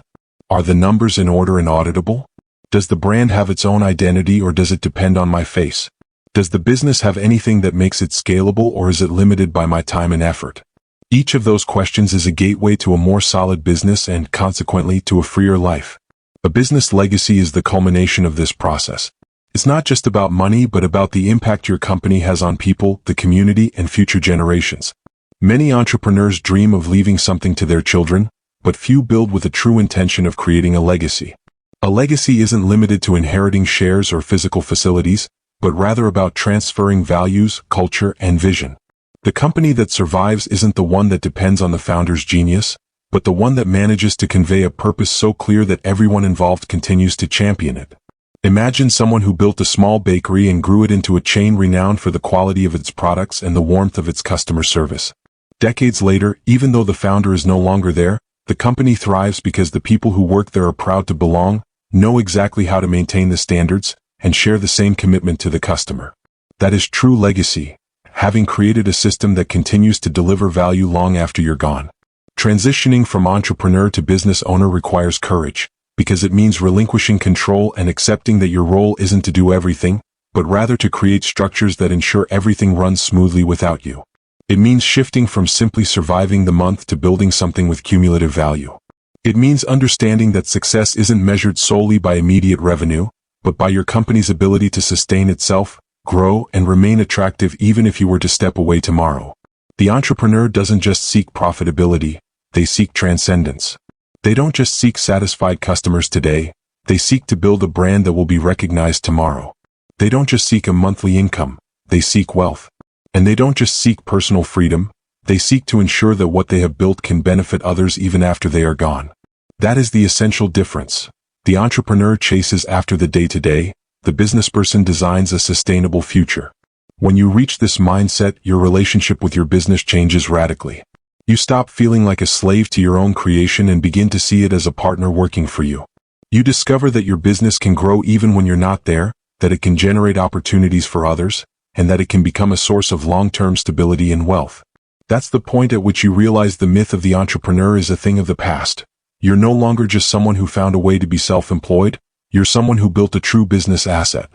Are the numbers in order and auditable? Does the brand have its own identity, or does it depend on my face? Does the business have anything that makes it scalable, or is it limited by my time and effort? Each of those questions is a gateway to a more solid business and, consequently, to a freer life. A business legacy is the culmination of this process. It's not just about money, but about the impact your company has on people, the community, and future generations. Many entrepreneurs dream of leaving something to their children, but few build with a true intention of creating a legacy. A legacy isn't limited to inheriting shares or physical facilities, but rather about transferring values, culture, and vision. The company that survives isn't the one that depends on the founder's genius, but the one that manages to convey a purpose so clear that everyone involved continues to champion it. Imagine someone who built a small bakery and grew it into a chain renowned for the quality of its products and the warmth of its customer service. Decades later, even though the founder is no longer there, the company thrives because the people who work there are proud to belong, know exactly how to maintain the standards, and share the same commitment to the customer. That is true legacy, having created a system that continues to deliver value long after you're gone. Transitioning from entrepreneur to business owner requires courage, because it means relinquishing control and accepting that your role isn't to do everything, but rather to create structures that ensure everything runs smoothly without you. It means shifting from simply surviving the month to building something with cumulative value. It means understanding that success isn't measured solely by immediate revenue, but by your company's ability to sustain itself, grow, and remain attractive even if you were to step away tomorrow. The entrepreneur doesn't just seek profitability, they seek transcendence. They don't just seek satisfied customers today, they seek to build a brand that will be recognized tomorrow. They don't just seek a monthly income, they seek wealth. And they don't just seek personal freedom, they seek to ensure that what they have built can benefit others even after they are gone. That is the essential difference. The entrepreneur chases after the day-to-day, the businessperson designs a sustainable future. When you reach this mindset, your relationship with your business changes radically. You stop feeling like a slave to your own creation and begin to see it as a partner working for you. You discover that your business can grow even when you're not there, that it can generate opportunities for others, and that it can become a source of long-term stability and wealth. That's the point at which you realize the myth of the entrepreneur is a thing of the past. You're no longer just someone who found a way to be self-employed, you're someone who built a true business asset.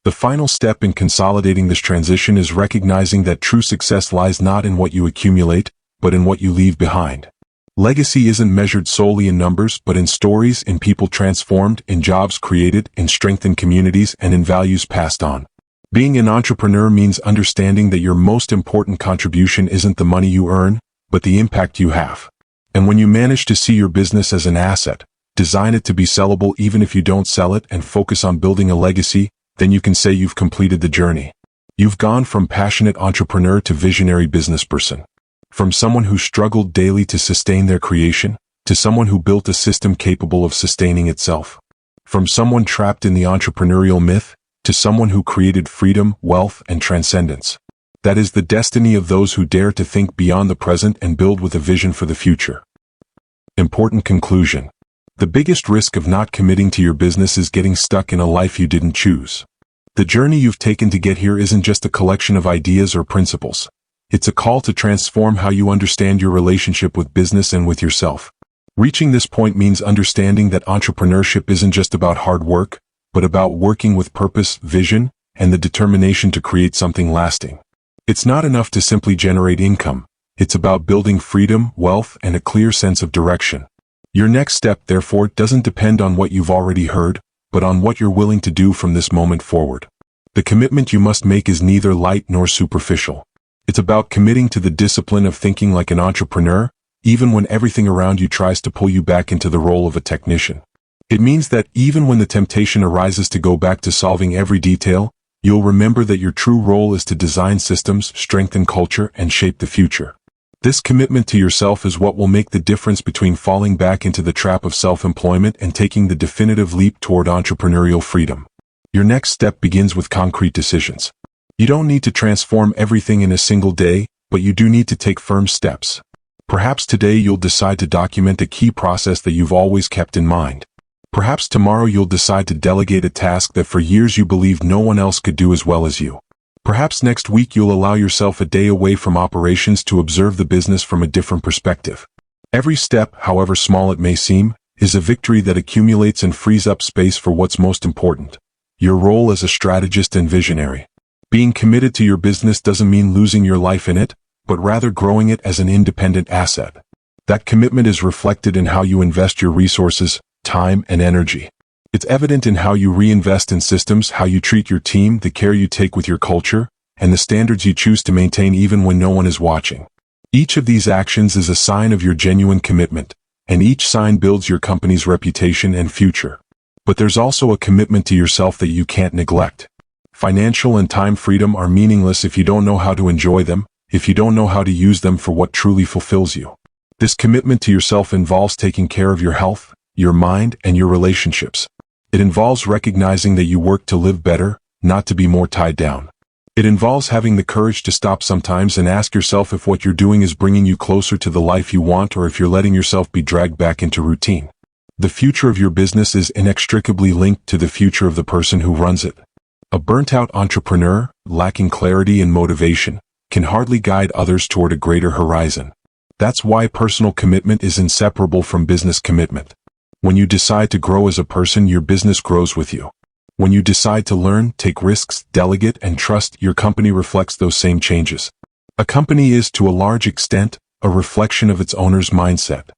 The final step in consolidating this transition is recognizing that true success lies not in what you accumulate, but in what you leave behind. Legacy isn't measured solely in numbers, but in stories, in people transformed, in jobs created, in strengthened communities, and in values passed on. Being an entrepreneur means understanding that your most important contribution isn't the money you earn, but the impact you have. And when you manage to see your business as an asset, design it to be sellable even if you don't sell it, and focus on building a legacy, then you can say you've completed the journey. You've gone from passionate entrepreneur to visionary businessperson. From someone who struggled daily to sustain their creation, to someone who built a system capable of sustaining itself. From someone trapped in the entrepreneurial myth, to someone who created freedom, wealth, and transcendence. That is the destiny of those who dare to think beyond the present and build with a vision for the future. Important conclusion. The biggest risk of not committing to your business is getting stuck in a life you didn't choose. The journey you've taken to get here isn't just a collection of ideas or principles. It's a call to transform how you understand your relationship with business and with yourself. Reaching this point means understanding that entrepreneurship isn't just about hard work, but about working with purpose, vision, and the determination to create something lasting. It's not enough to simply generate income. It's about building freedom, wealth, and a clear sense of direction. Your next step, therefore, doesn't depend on what you've already heard, but on what you're willing to do from this moment forward. The commitment you must make is neither light nor superficial. It's about committing to the discipline of thinking like an entrepreneur, even when everything around you tries to pull you back into the role of a technician. It means that even when the temptation arises to go back to solving every detail, you'll remember that your true role is to design systems, strengthen culture, and shape the future. This commitment to yourself is what will make the difference between falling back into the trap of self-employment and taking the definitive leap toward entrepreneurial freedom. Your next step begins with concrete decisions. You don't need to transform everything in a single day, but you do need to take firm steps. Perhaps today you'll decide to document a key process that you've always kept in mind. Perhaps tomorrow you'll decide to delegate a task that for years you believed no one else could do as well as you. Perhaps next week you'll allow yourself a day away from operations to observe the business from a different perspective. Every step, however small it may seem, is a victory that accumulates and frees up space for what's most important: your role as a strategist and visionary. Being committed to your business doesn't mean losing your life in it, but rather growing it as an independent asset. That commitment is reflected in how you invest your resources, time, and energy. It's evident in how you reinvest in systems, how you treat your team, the care you take with your culture, and the standards you choose to maintain even when no one is watching. Each of these actions is a sign of your genuine commitment, and each sign builds your company's reputation and future. But there's also a commitment to yourself that you can't neglect. Financial and time freedom are meaningless if you don't know how to enjoy them, if you don't know how to use them for what truly fulfills you. This commitment to yourself involves taking care of your health, your mind, and your relationships. It involves recognizing that you work to live better, not to be more tied down. It involves having the courage to stop sometimes and ask yourself if what you're doing is bringing you closer to the life you want or if you're letting yourself be dragged back into routine. The future of your business is inextricably linked to the future of the person who runs it. A burnt-out entrepreneur, lacking clarity and motivation, can hardly guide others toward a greater horizon. That's why personal commitment is inseparable from business commitment. When you decide to grow as a person, your business grows with you. When you decide to learn, take risks, delegate, and trust, your company reflects those same changes. A company is, to a large extent, a reflection of its owner's mindset.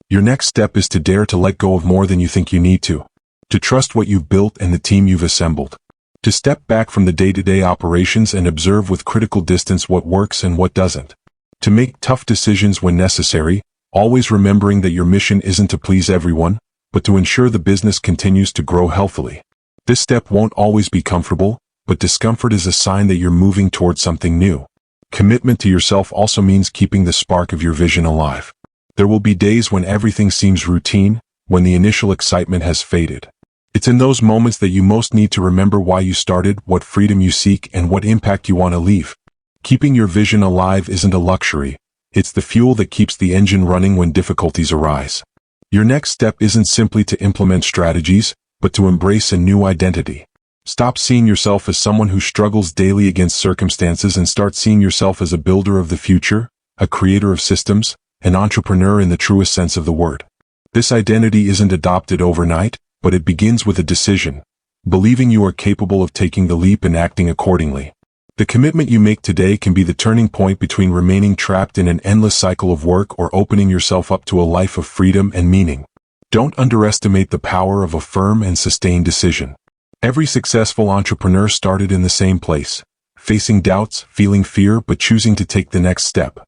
Your next step is to dare to let go of more than you think you need to trust what you've built and the team you've assembled, to step back from the day-to-day operations and observe with critical distance what works and what doesn't, to make tough decisions when necessary, always remembering that your mission isn't to please everyone, but to ensure the business continues to grow healthily. This step won't always be comfortable, but discomfort is a sign that you're moving towards something new. Commitment to yourself also means keeping the spark of your vision alive. There will be days when everything seems routine, when the initial excitement has faded. It's in those moments that you most need to remember why you started, what freedom you seek, and what impact you want to leave. Keeping your vision alive isn't a luxury. It's the fuel that keeps the engine running when difficulties arise. Your next step isn't simply to implement strategies, but to embrace a new identity. Stop seeing yourself as someone who struggles daily against circumstances and start seeing yourself as a builder of the future, a creator of systems, an entrepreneur in the truest sense of the word. This identity isn't adopted overnight, but it begins with a decision, believing you are capable of taking the leap and acting accordingly. The commitment you make today can be the turning point between remaining trapped in an endless cycle of work or opening yourself up to a life of freedom and meaning. Don't underestimate the power of a firm and sustained decision. Every successful entrepreneur started in the same place, facing doubts, feeling fear, but choosing to take the next step.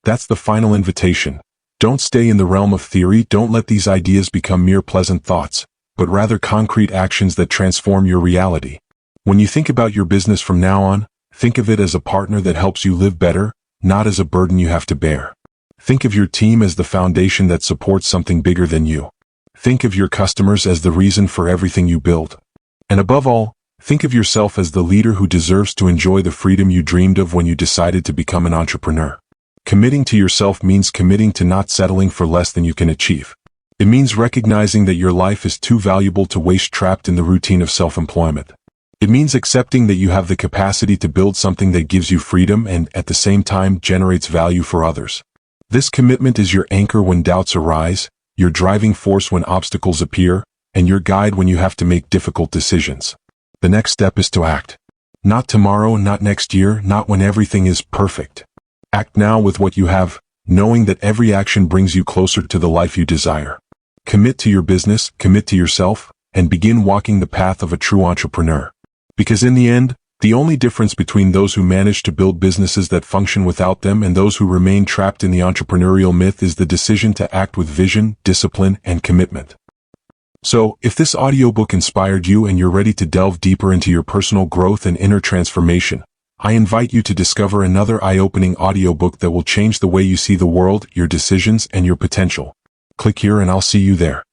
That's the final invitation. Don't stay in the realm of theory. Don't let these ideas become mere pleasant thoughts, but rather concrete actions that transform your reality. When you think about your business from now on, think of it as a partner that helps you live better, not as a burden you have to bear. Think of your team as the foundation that supports something bigger than you. Think of your customers as the reason for everything you build. And above all, think of yourself as the leader who deserves to enjoy the freedom you dreamed of when you decided to become an entrepreneur. Committing to yourself means committing to not settling for less than you can achieve. It means recognizing that your life is too valuable to waste trapped in the routine of self-employment. It means accepting that you have the capacity to build something that gives you freedom and, at the same time, generates value for others. This commitment is your anchor when doubts arise, your driving force when obstacles appear, and your guide when you have to make difficult decisions. The next step is to act. Not tomorrow, not next year, not when everything is perfect. Act now with what you have, knowing that every action brings you closer to the life you desire. Commit to your business, commit to yourself, and begin walking the path of a true entrepreneur. Because in the end, the only difference between those who manage to build businesses that function without them and those who remain trapped in the entrepreneurial myth is the decision to act with vision, discipline, and commitment. So, if this audiobook inspired you and you're ready to delve deeper into your personal growth and inner transformation, I invite you to discover another eye-opening audiobook that will change the way you see the world, your decisions, and your potential. Click here and I'll see you there.